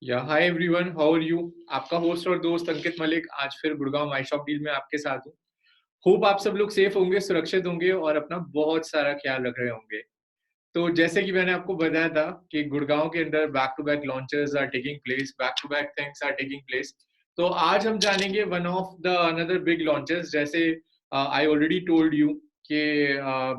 या hi everyone, how are you. आपका host और दोस्त अंकित मलिक आज फिर गुड़गांव माई शॉप डील में आपके साथ हूँ। होप आप सब लोग सेफ होंगे, सुरक्षित होंगे और अपना बहुत सारा ख्याल रख रहे होंगे। तो जैसे कि मैंने आपको बताया था कि गुड़गांव के अंदर back to back launches are taking place, back to back things are taking place. तो आज हम जानेंगे one of the another big launches. जैसे आई ऑलरेडी टोल्ड यू कि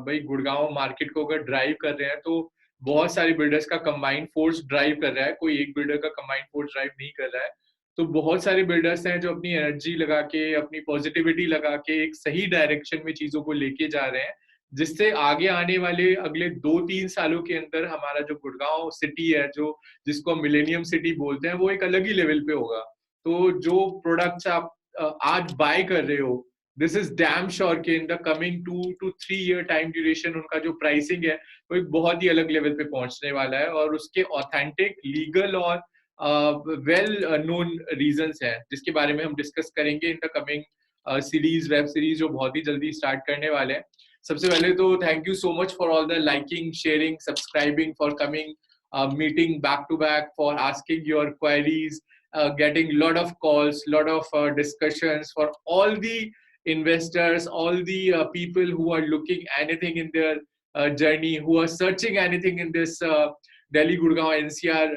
भाई गुड़गांव मार्केट को अगर ड्राइव कर रहे हैं तो बहुत सारे बिल्डर्स का कंबाइंड फोर्स ड्राइव कर रहा है, कोई एक बिल्डर का कंबाइंड फोर्स ड्राइव नहीं कर रहा है। तो बहुत सारे बिल्डर्स हैं जो अपनी एनर्जी लगा के, अपनी पॉजिटिविटी लगा के एक सही डायरेक्शन में चीजों को लेके जा रहे हैं, जिससे आगे आने वाले अगले 2-3 सालों के अंदर हमारा जो गुड़गांव सिटी है, जो जिसको हम मिलेनियम सिटी बोलते हैं, वो एक अलग ही लेवल पे होगा। तो जो प्रोडक्ट्स आप आज बाय कर रहे हो, दिस इज डैम श्योर कि in the coming 2 to 3 year time duration उनका जो प्राइसिंग है वो एक बहुत ही अलग लेवल पे पहुंचने वाला है, और उसके ऑथेंटिक, लीगल और वेल नोन रीजंस हैं जिसके बारे में हम डिस्कस करेंगे in the coming series, web series जो बहुत ही जल्दी स्टार्ट करने वाले हैं। सबसे पहले तो thank you so much for all the liking, sharing, subscribing, for coming meeting back to back, for asking your queries, getting lot of calls, lot of discussions, for all the investors, all the people who are looking anything in their journey, who are searching anything in this Delhi Gurgaon NCR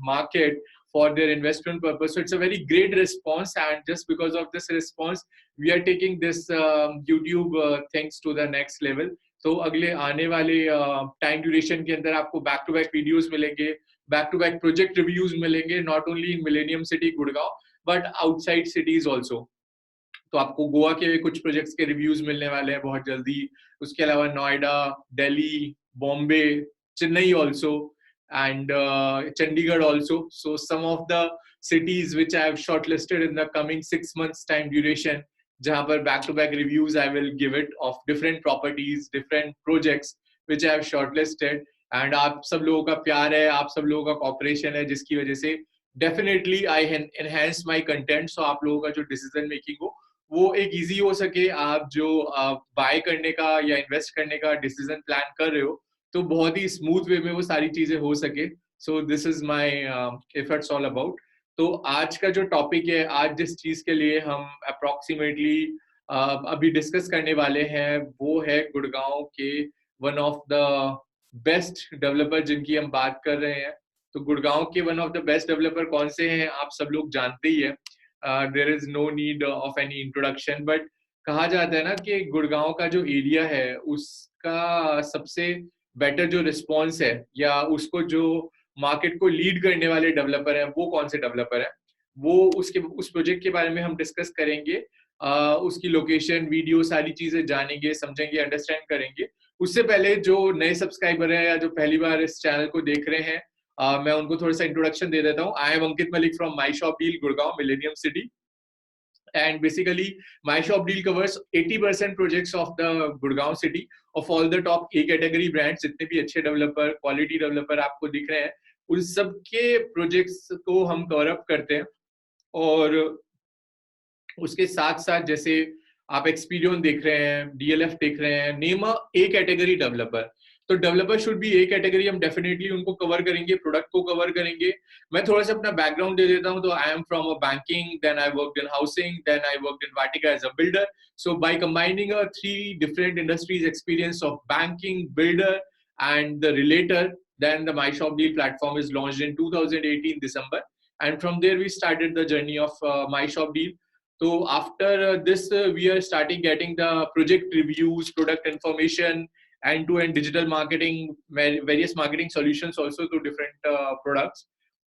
market for their investment purpose. So it's a very great response, and just because of this response we are taking this YouTube things to the next level. तो अगले आने वाले time duration के अंदर आपको back to back videos मिलेंगे, back to back project reviews मिलेंगे, not only in millennium city Gurgaon but outside cities also. तो आपको गोवा के कुछ प्रोजेक्ट्स के रिव्यूज मिलने वाले हैं बहुत जल्दी। उसके अलावा Noida, Delhi, Bombay, Chennai also, and Chandigarh also. So some of the cities which I have shortlisted in the coming 6 months time duration, जहाँ पर back to back reviews I will give it of different properties, different projects which I have shortlisted. And आप सब लोगों का प्यार है, आप सब लोगों का cooperation है, जिसकी वजह से definitely I enhance my content, so आप लोगों का जो decision making हो वो एक easy हो सके। आप जो buy करने का या invest करने का decision plan कर रहे हो तो बहुत ही स्मूथ वे में वो सारी चीजें हो सके। So this is my efforts all about. तो आज का जो टॉपिक है, आज जिस चीज के लिए हम अप्रोक्सीमेटली अभी डिस्कस करने वाले हैं, वो है गुड़गांव के one of the best developer जिनकी हम बात कर रहे हैं। तो गुड़गांव के one of the best developer कौन से हैं आप सब लोग जानते ही है। There is no need of any introduction, but कहा जाता है ना कि गुड़गांव का जो एरिया है उसका सबसे बेटर जो रिस्पॉन्स है, या उसको जो मार्केट को लीड करने वाले डेवलपर हैं, वो कौन से डेवलपर हैं, वो उसके उस प्रोजेक्ट के बारे में हम डिस्कस करेंगे। उसकी लोकेशन, वीडियो, सारी चीजें जानेंगे, समझेंगे, अंडरस्टैंड करेंगे। उससे पहले जो नए सब्सक्राइबर हैं या जो पहली बार इस चैनल को देख रहे हैं, मैं उनको थोड़ा सा इंट्रोडक्शन दे देता हूँ। I am Ankit Malik from my shop deal Gurgaon millennium city, and basically my shop deal covers 80% projects of the Gurgaon city of all the top A category brands। जितने भी अच्छे डेवलपर, क्वालिटी डेवलपर आपको दिख रहे हैं, उन सब के प्रोजेक्ट्स को हम कवर अप करते हैं। और उसके साथ साथ जैसे आप एक्सपीरियंस देख रहे हैं, डीएलएफ देख रहे हैं, name a A category developer. तो developer should be A category, हम डेफिनेटली उनको कवर करेंगे, प्रोडक्ट को कवर करेंगे। मैं थोड़ा सा अपना बैकग्राउंड दे देता हूं। तो I am from a banking, then I worked in housing, then I worked in Vatika as a builder. So by combining a 3 different industries experience of banking, builder and the relator, then the My Shop Deal platform is launched in 2018 December, and from there we started the journey of My Shop Deal. So after this, we are starting getting the project reviews, product information, end-to-end digital marketing, various marketing solutions also to different products.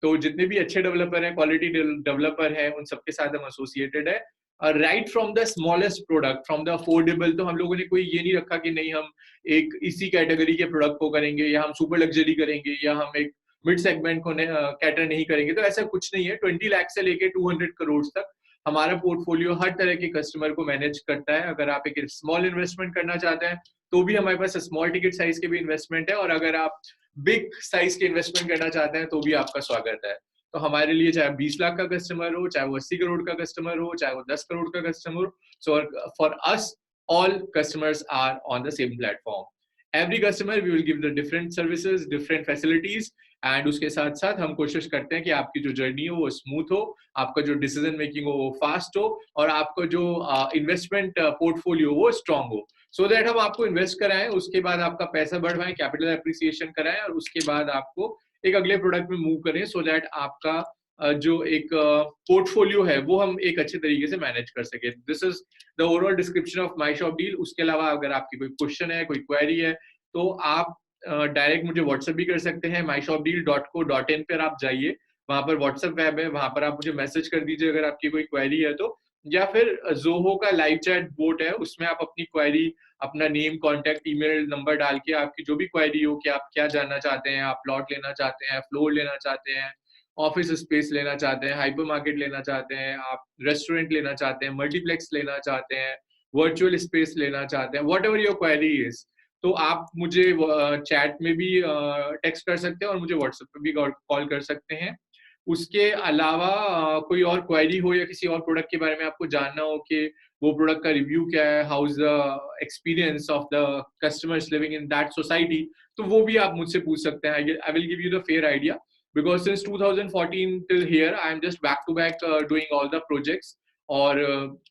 तो जितने भी अच्छे developer हैं, quality developer हैं, उन सबके साथ हम एसोसिएटेड है। Right from the smallest product, from the affordable, तो हम लोगों ने कोई ये नहीं रखा कि नहीं हम एक इसी कैटेगरी के प्रोडक्ट को करेंगे, या हम सुपर लग्जरी करेंगे, या हम एक मिड सेगमेंट को कैटर नहीं करेंगे। तो ऐसा कुछ नहीं है। 20 लाख से लेके 200 करोड़ तक हमारा पोर्टफोलियो हर तरह के कस्टमर को मैनेज करता है। अगर आप एक स्मॉल इन्वेस्टमेंट करना चाहते हैं तो भी हमारे पास स्मॉल टिकट साइज के भी इन्वेस्टमेंट है, और अगर आप बिग साइज के इन्वेस्टमेंट करना चाहते हैं तो भी आपका स्वागत है। तो हमारे लिए चाहे 20 लाख का कस्टमर हो, चाहे वो 80 करोड़ का कस्टमर हो, चाहे वो 10 करोड़ का कस्टमर हो, so for us all customers are on the same platform। Every customer we will give the different services, different facilities, and उसके साथ साथ हम कोशिश करते हैं कि आपकी जो जर्नी हो वो स्मूथ हो, आपका जो डिसीजन मेकिंग हो वो फास्ट हो, और आपका जो इन्वेस्टमेंट पोर्टफोलियो वो स्ट्रांग हो, सो दैट हम आपको इन्वेस्ट कराएं, उसके बाद आपका पैसा बढ़वाएं, कैपिटल एप्रिसिएशन कराएं, और उसके बाद आपको एक अगले प्रोडक्ट में मूव करें, सो दैट आपका जो एक पोर्टफोलियो है वो हम एक अच्छे तरीके से मैनेज कर सके। This is the overall description of my shop deal. उसके अलावा अगर आपकी कोई क्वेश्चन है, कोई क्वेरी है, तो आप डायरेक्ट मुझे व्हाट्सएप भी कर सकते हैं। myshopdeal.co.in पर आप जाइए, वहां पर व्हाट्सएप वेब है, वहां पर आप मुझे मैसेज कर दीजिए अगर आपकी कोई क्वेरी है तो, या फिर जोहो का लाइव चैट बोट है, उसमें आप अपनी क्वेरी, अपना नेम, कॉन्टैक्ट, ईमेल नंबर डाल के आपकी जो भी क्वेरी हो कि आप क्या जानना चाहते हैं, आप प्लॉट लेना चाहते हैं, फ्लोर लेना चाहते हैं, ऑफिस स्पेस लेना चाहते हैं, हाइपर मार्केट लेना चाहते हैं, आप रेस्टोरेंट लेना चाहते हैं, मल्टीप्लेक्स लेना चाहते हैं, वर्चुअल स्पेस लेना चाहते हैं, what ever your query is, तो आप मुझे चैट में भी टेक्स्ट कर सकते हैं और मुझे व्हाट्सएप पे भी कॉल कर सकते हैं। उसके अलावा कोई और क्वेरी हो या किसी और प्रोडक्ट के बारे में आपको जानना हो कि वो प्रोडक्ट का रिव्यू क्या है, how is the experience of the customers living in that society, तो वो भी आप मुझसे पूछ सकते हैं। I will give you the fair idea, because since 2014 till here I am just back to back doing all the projects, और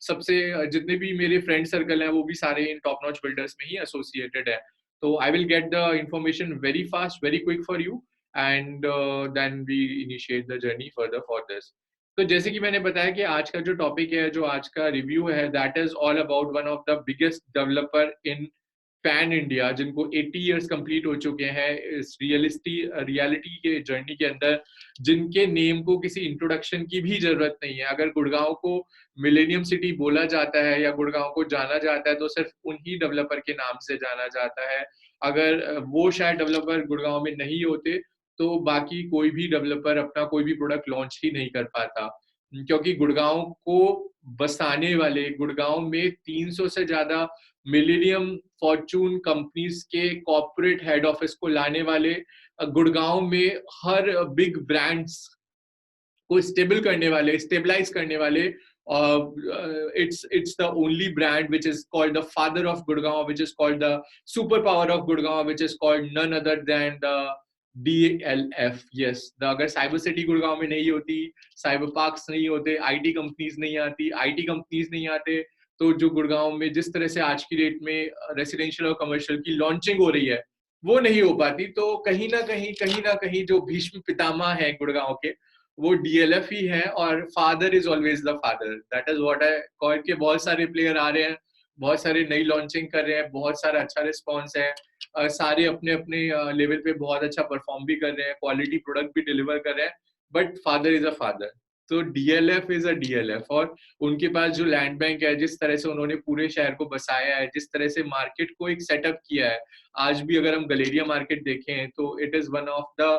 सबसे जितने भी मेरे फ्रेंड सर्कल हैं वो भी सारे इन टॉप नॉच बिल्डर्स में ही एसोसिएटेड है, तो I will get the information very fast, very quick for you, and then we initiate the journey further for this. तो जैसे कि मैंने बताया कि आज का जो टॉपिक है, जो आज का रिव्यू है, that is all about one of the biggest developer in pan India, जिनको 80 इयर्स कंप्लीट हो चुके हैं इस रियलिटी के जर्नी के अंदर, जिनके नेम को किसी इंट्रोडक्शन की भी जरूरत नहीं है। अगर गुड़गांव को मिलेनियम सिटी बोला जाता है या गुड़गांव को जाना जाता है तो सिर्फ उन्हीं डेवलपर के नाम से जाना जाता है। अगर वो शायद डेवलपर गुड़गांव में नहीं होते तो बाकी कोई भी डेवलपर अपना कोई भी प्रोडक्ट लॉन्च ही नहीं कर पाता, क्योंकि गुड़गांव को बसाने वाले, गुड़गांव में 300 से ज्यादा मिलेनियम फॉर्चून कंपनीज के कॉर्पोरेट हेड ऑफिस को लाने वाले, गुड़गांव में हर बिग ब्रांड्स को स्टेबल करने वाले, स्टेबलाइज करने वाले, it's the only brand which is called the father of Gurgaon, which is called the superpower of Gurgaon, which is called none other than the DLF. Yes, the अगर cyber city Gurgaon में नहीं होती, cyber parks नहीं होते, IT companies नहीं आती, IT companies नहीं आते, तो जो गुड़गांव में जिस तरह से आज की डेट में रेसिडेंशियल और कमर्शियल की लॉन्चिंग हो रही है वो नहीं हो पाती। तो कहीं ना कहीं जो भीष्म पितामह है गुड़गांव के, वो डीएलएफ ही है, और father is always the father, that is what I call के बहुत सारे प्लेयर आ रहे हैं, बहुत सारे नई लॉन्चिंग कर रहे हैं, बहुत सारा अच्छा रिस्पॉन्स है, सारे अपने अपने लेवल पे बहुत अच्छा परफॉर्म भी कर रहे हैं, क्वालिटी प्रोडक्ट भी डिलीवर कर रहे हैं, but father is a father. तो डीएलएफ इज अ डीएलएफ, और उनके पास जो लैंड बैंक है, जिस तरह से उन्होंने पूरे शहर को बसाया है, जिस तरह से मार्केट को एक सेटअप किया है, आज भी अगर हम गलेरिया मार्केट देखें तो it is one of the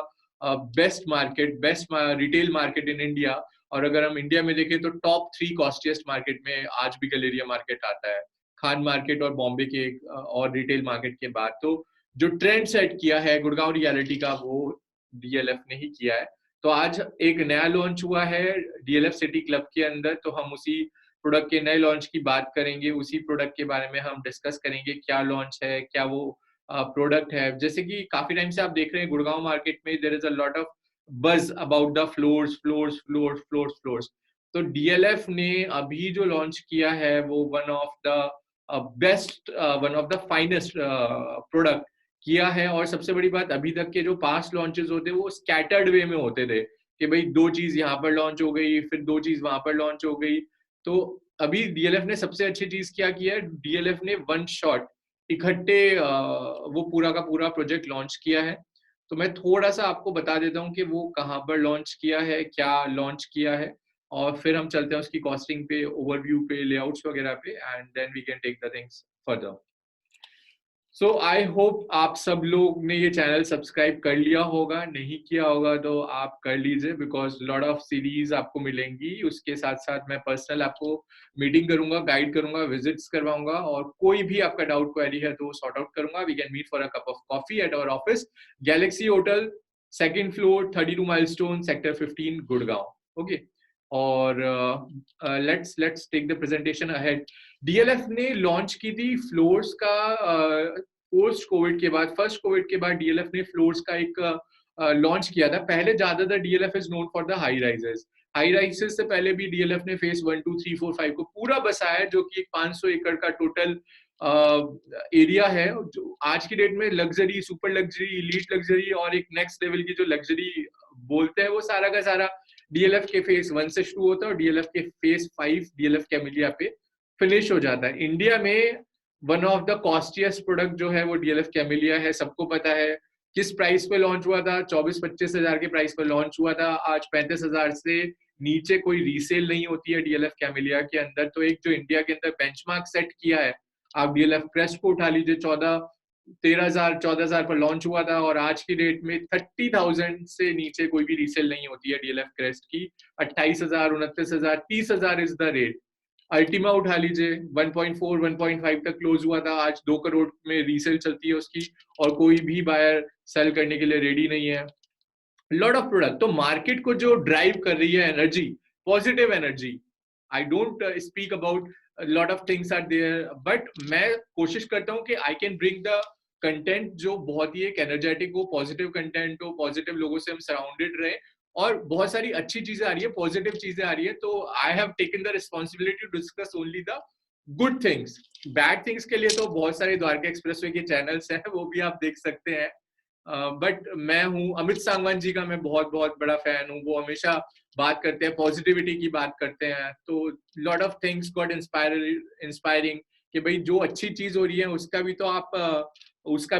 best market, best retail market in India, और अगर हम इंडिया में देखें तो टॉप 3 कॉस्टिएस्ट मार्केट में आज भी गलेरिया मार्केट आता है, खान मार्केट और बॉम्बे के और रिटेल मार्केट के बाद। तो जो ट्रेंड सेट किया है गुड़गांव रियलिटी का वो डीएलएफ ने ही किया है। तो आज एक नया लॉन्च हुआ है डीएलएफ सिटी क्लब के अंदर, तो हम उसी प्रोडक्ट के नए लॉन्च की बात करेंगे, उसी प्रोडक्ट के बारे में हम डिस्कस करेंगे, क्या लॉन्च है, क्या वो प्रोडक्ट है। जैसे कि काफी टाइम से आप देख रहे हैं गुड़गांव मार्केट में there is a lot of buzz about the floors. तो डीएलएफ ने अभी जो लॉन्च किया है वो one of the best, one of the finest product किया है। और सबसे बड़ी बात, अभी तक के जो पास्ट लॉन्चेस होते वो स्कैटर्ड वे में होते थे कि भाई 2 चीज यहाँ पर लॉन्च हो गई, फिर 2 चीज वहां पर लॉन्च हो गई। तो अभी डीएलएफ ने सबसे अच्छी चीज क्या किया है, डीएलएफ ने वन शॉट इकट्ठे वो पूरा का पूरा प्रोजेक्ट लॉन्च किया है। तो मैं थोड़ा सा आपको बता देता हूँ कि वो कहाँ पर लॉन्च किया है, क्या लॉन्च किया है, और फिर हम चलते हैं उसकी कॉस्टिंग पे, ओवरव्यू पे, लेआउट्स वगैरह पे, and then we can take the things further. So I hope आप सब लोग ने ये चैनल सब्सक्राइब कर लिया होगा, नहीं किया होगा तो आप कर लीजिए, बिकॉज लॉट ऑफ सीरीज आपको मिलेंगी। उसके साथ साथ मैं पर्सनल आपको मीटिंग करूंगा, गाइड करूंगा, विजिट्स करवाऊंगा, और कोई भी आपका डाउट क्वेरी है तो सॉर्ट आउट करूंगा। We can meet for a cup of coffee at our office, Galaxy hotel, 2nd floor, 32 milestone, sector 15, Gurgaon. Okay, और let's take the presentation ahead. DLF ने लॉन्च की थी फ्लोर्स का पोस्ट कोविड के बाद, फर्स्ट कोविड के बाद डीएलएफ ने फ्लोर्स का एक लॉन्च किया था। पहले ज्यादातर DLF is known for the high rises. High rises से पहले भी डीएलएफ ने फेज 1 2 3 4 5 को पूरा बसाया, जो कि 500 एकड़ का टोटल एरिया है, जो आज की डेट में luxury, super luxury, elite luxury और एक नेक्स्ट लेवल की जो लग्जरी बोलते हैं, वो सारा का सारा डीएलएफ के फेज 1 से शुरू होता है और डीएलएफ के फेज 5 डीएलएफ कैमिलिया पे फिनिश हो जाता है। इंडिया में वन ऑफ द कॉस्टिएस्ट प्रोडक्ट जो है वो डीएलएफ कैमिलिया है, सबको पता है। किस प्राइस पे लॉन्च हुआ था? 24-25 हजार के प्राइस पे लॉन्च हुआ था। आज 35 हजार से नीचे कोई रीसेल नहीं होती है डीएलएफ कैमिलिया के अंदर। तो एक जो इंडिया के अंदर बेंचमार्क सेट किया है, आप डीएलएफ क्रेस्ट को उठा लीजिए, 13,000-14,000 पर लॉन्च हुआ था और आज की डेट में 30,000 से नीचे कोई भी रीसेल नहीं होती है डीएलएफ क्रेस्ट की। 28,000, 29,000, 30,000 इज द रेट। अल्टीमा उठा लीजिए, 1.4 1.5 तक क्लोज हुआ था, आज 2 करोड़ में रीसेल चलती है उसकी और कोई भी बायर सेल करने के लिए रेडी नहीं है। Lot of product. तो मार्केट को जो ड्राइव कर रही है energy, positive energy, I don't speak about lot of things are there, but मैं कोशिश करता हूँ कि I can bring the content जो बहुत ही एक एनर्जेटिक हो, पॉजिटिव कंटेंट हो, पॉजिटिव लोगों से हम सराउंडेड रहे और बहुत सारी अच्छी चीजें आ रही है, पॉजिटिव चीजें आ रही है। तो I have taken the responsibility to discuss only the good things. Bad things के लिए तो बहुत सारे द्वारका एक्सप्रेसवे के चैनल्स हैं, वो भी आप देख सकते हैं। बट मैं हूँ अमित सांगवान जी का, मैं बहुत बहुत बड़ा फैन हूँ। वो हमेशा बात करते हैं, पॉजिटिविटी की बात करते हैं। तो lot of things got inspiring कि भाई जो अच्छी चीज हो रही है उसका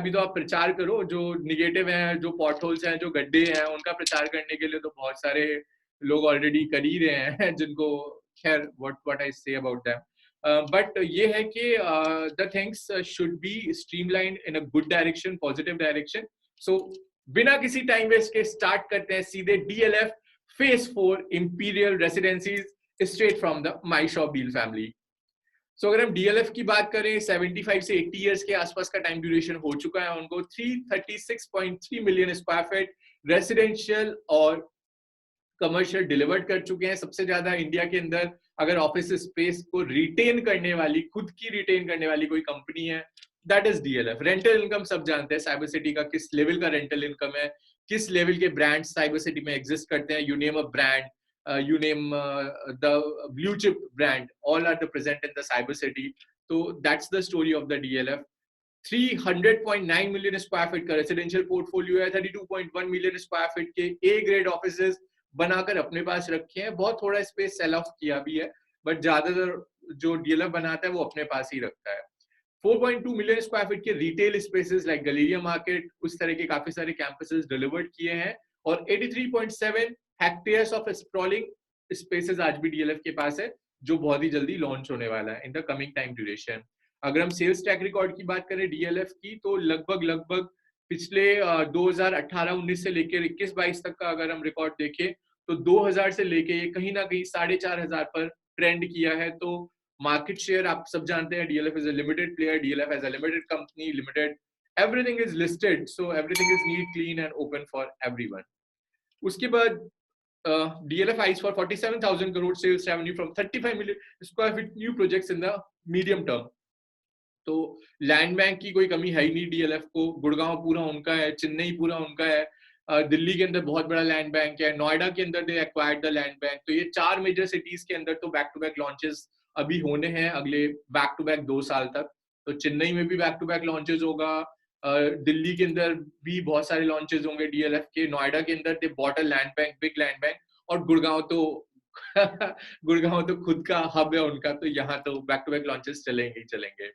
भी तो आप प्रचार करो। जो निगेटिव है, जो पॉट होल्स हैं, जो गड्ढे हैं, उनका प्रचार करने के लिए तो बहुत सारे लोग ऑलरेडी कर ही रहे हैं जिनको खैर what I say about them. But ये है कि the things should be streamlined in a good direction, positive direction. So बिना किसी टाइम वेस्ट के स्टार्ट करते हैं सीधे DLF phase 4 imperial residences straight from the my shop deal family. So अगर हम डीएलएफ की बात करें, 75 से 80 इयर्स के आसपास का टाइम ड्यूरेशन हो चुका है उनको। 336.3 मिलियन स्क्वायर फीट रेसिडेंशियल और कमर्शियल डिलीवर्ड कर चुके हैं। सबसे ज्यादा इंडिया के अंदर अगर ऑफिस स्पेस को रिटेन करने वाली, खुद की रिटेन करने वाली कोई कंपनी है, that is DLF. Rental income सब जानते हैं साइबर सिटी का किस लेवल का रेंटल इनकम है, किस लेवल के ब्रांड साइबर सिटी में एग्जिस्ट करते हैं। You name a brand, you name the blue chip brand, all are the present in the cyber city. So that's the story of the DLF. 300.9 million square feet का residential portfolio है। 32.1 million square feet के A grade offices बनाकर अपने पास रखे हैं। बहुत थोड़ा space cell of किया भी है, बट ज्यादातर जो डीएलएफ बनाता है वो अपने पास ही रखता है। 4.2 मिलियन स्क्वायर फीट के retail spaces like Galleria market, उस तरह के काफी सारे कैंपसेस डिलीवर्ड किए हैं और 83.7 हेक्टेयर्स ऑफ स्प्रॉलिंग स्पेसेस आज भी डीएलएफ के पास है, जो बहुत ही जल्दी लॉन्च होने वाला है in the coming time duration. अगर हम सेल्स ट्रैक रिकॉर्ड की बात करें डीएलएफ की, तो लगभग पिछले 2018-19 से लेकर 21-22 तक का अगर हम रिकॉर्ड देखें तो 2000 से लेके ये कहीं ना कहीं 4,500 पर ट्रेंड किया है। तो मार्केट शेयर आप सब जानते हैं, DLF is a limited player, DLF as a limited company, limited, everything is listed, so everything is neat, clean and open for everyone. उसके बाद DLF eyes for 47,000 crore sales revenue from 35 million square feet new projects in the medium term. तो land bank की कोई कमी है ही नहीं DLF को। गुड़गांव पूरा उनका है, चेन्नई पूरा उनका है, दिल्ली के अंदर बहुत बड़ा लैंड बैंक है, नोएडा के अंदर दे एक्वायर्ड द लैंड बैंक। तो ये 4 मेजर सिटीज के अंदर तो बैक टू बैक लॉन्चेस अभी होने हैं अगले बैक टू बैक 2 साल तक। तो चेन्नई में भी बैक टू बैक लॉन्चेस होगा, दिल्ली के अंदर भी बहुत सारे लॉन्चेस होंगे डीएलएफ के, नोएडा के अंदर they bought a land bank, big land bank, और गुड़गांव तो गुड़गांव तो खुद का हब है उनका, तो यहाँ तो बैक टू बैक लॉन्चेस चलेंगे ही चलेंगे।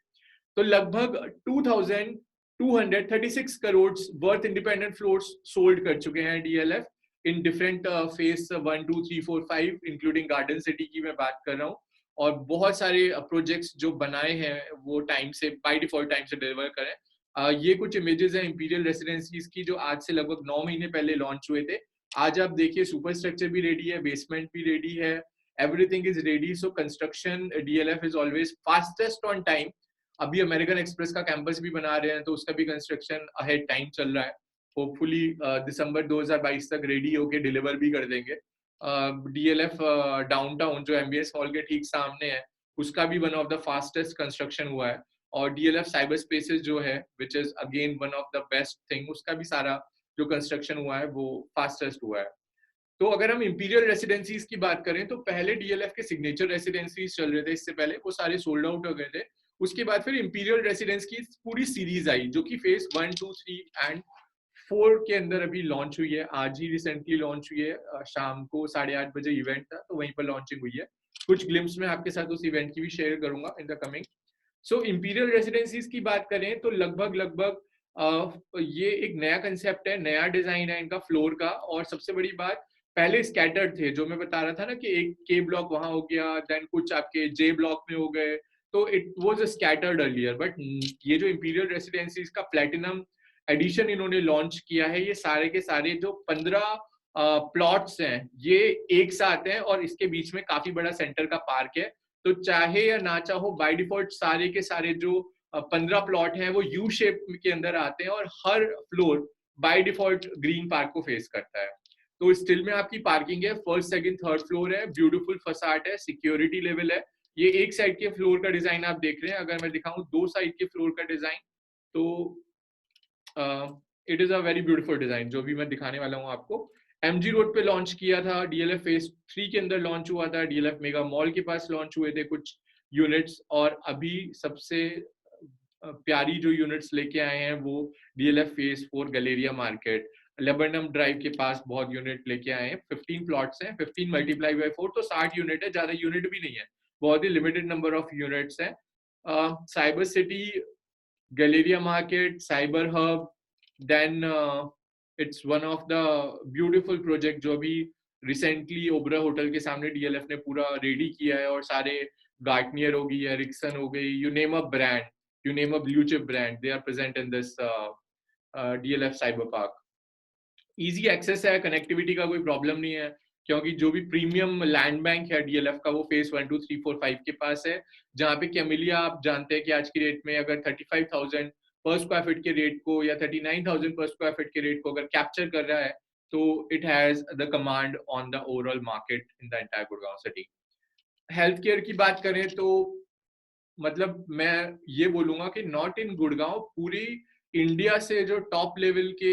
तो लगभग 2,236 crore worth independent floors sold कर चुके हैं DLF in different phase 1 2 3 4 5 including garden city की मैं बात कर रहा हूँ। और बहुत सारे प्रोजेक्ट्स जो बनाए हैं वो टाइम से बाय डिफॉल्ट टाइम से डिलीवर करें। ये कुछ इमेजेस हैं इंपीरियल रेसिडेंसीज की जो आज से लगभग 9 महीने पहले लॉन्च हुए थे। आज आप देखिए सुपर स्ट्रक्चर भी रेडी है, बेसमेंट भी रेडी है, everything is ready. So construction DLF is always fastest on time. अभी अमेरिकन एक्सप्रेस का कैंपस भी बना रहे हैं तो उसका भी कंस्ट्रक्शन अहेड टाइम चल रहा है। होपफुली दिसंबर 2022 तक रेडी होके डिलीवर भी कर देंगे। डीएलएफ डाउनटाउन जो एमबीएस हॉल के ठीक सामने है, उसका भी one of the fastest construction हुआ है। और DLF साइबर स्पेसेस जो है which is again one of the best thing, उसका भी सारा जो कंस्ट्रक्शन हुआ है वो फास्टेस्ट हुआ है। तो अगर हम इंपीरियल रेसिडेंसीज की बात करें तो पहले DLF के सिग्नेचर रेसिडेंसीज चल रहे थे, इससे पहले वो सारे सोल्ड आउट हो गए थे। उसके बाद फिर इंपीरियल रेसिडेंस की पूरी सीरीज आई जो कि फेज 1, 2, 3 एंड 4 के अंदर अभी लॉन्च हुई है। आज ही रिसेंटली लॉन्च हुई है, शाम को 8:30 बजे इवेंट था तो वहीं पर लॉन्चिंग हुई है। कुछ ग्लिम्स में आपके साथ उस इवेंट की भी शेयर करूंगा in the coming. So imperial residencies की बात करें तो लगभग लगभग ये एक नया कंसेप्ट है, नया डिजाइन है इनका फ्लोर का। और सबसे बड़ी बात, पहले स्कैटर्ड थे, जो मैं बता रहा था ना कि एक के ब्लॉक वहां हो गया, देन कुछ आपके जे ब्लॉक में हो गए, तो it was scattered earlier. But ये जो इंपीरियल रेसिडेंसीज का प्लेटिनम एडिशन इन्होंने लॉन्च किया है, ये सारे के सारे जो 15 प्लॉट्स हैं ये एक साथ हैं और इसके बीच में काफी बड़ा सेंटर का पार्क है। तो चाहे या ना चाहो बाय डिफॉल्ट सारे के सारे जो 15 प्लॉट हैं वो यू शेप के अंदर आते हैं और हर floor by default green park को फेस करता है। तो स्टिल में आपकी पार्किंग है, फर्स्ट सेकंड थर्ड फ्लोर है, ब्यूटीफुल फसाड है, सिक्योरिटी लेवल है। ये एक साइड के फ्लोर का डिजाइन आप देख रहे हैं, अगर मैं दिखाऊं दो साइड के फ्लोर का डिजाइन तो it is a very beautiful design जो भी मैं दिखाने वाला हूँ आपको। MG रोड पे लॉन्च किया था, DLF फेज 3 के अंदर लॉन्च हुआ था, DLF मेगा मॉल के पास लॉन्च हुए थे कुछ यूनिट्स, और अभी सबसे प्यारी जो यूनिट्स लेके आए हैं वो DLF phase 4 Galleria market laburnum drive के पास बहुत यूनिट लेके आए हैं। 15 प्लॉट्स हैं, 15 मल्टीप्लाई बाय 4 तो 60 यूनिट है, ज्यादा यूनिट भी नहीं है, बहुत ही लिमिटेड नंबर ऑफ यूनिट्स हैं। Cyber City, Galleria Market, Cyber Hub, then it's one of the beautiful project जो अभी रिसेंटली ओबरा होटल के सामने DLF ने पूरा रेडी किया है, और सारे गार्टनियर हो गई, एरिक्सन हो गई, you name a brand, you name a blue chip brand, they are present in this DLF cyber park. Easy access है, कनेक्टिविटी का कोई प्रॉब्लम नहीं है, क्योंकि जो भी प्रीमियम लैंड बैंक है DLF का वो फेज 1, 2, 3, 4, 5 के पास है, जहाँ पे कैमिलिया आप जानते हैं कि आज की रेट में अगर 35,000 पर स्क्वायर फीट के रेट को या 39,000 पर स्क्वायर फीट के रेट को अगर कैप्चर कर रहा है तो it has the command on the overall market in the entire Gurgaon city. Health care की बात करें तो मतलब मैं ये बोलूंगा कि नॉट इन गुड़गांव, पूरी इंडिया से जो टॉप लेवल के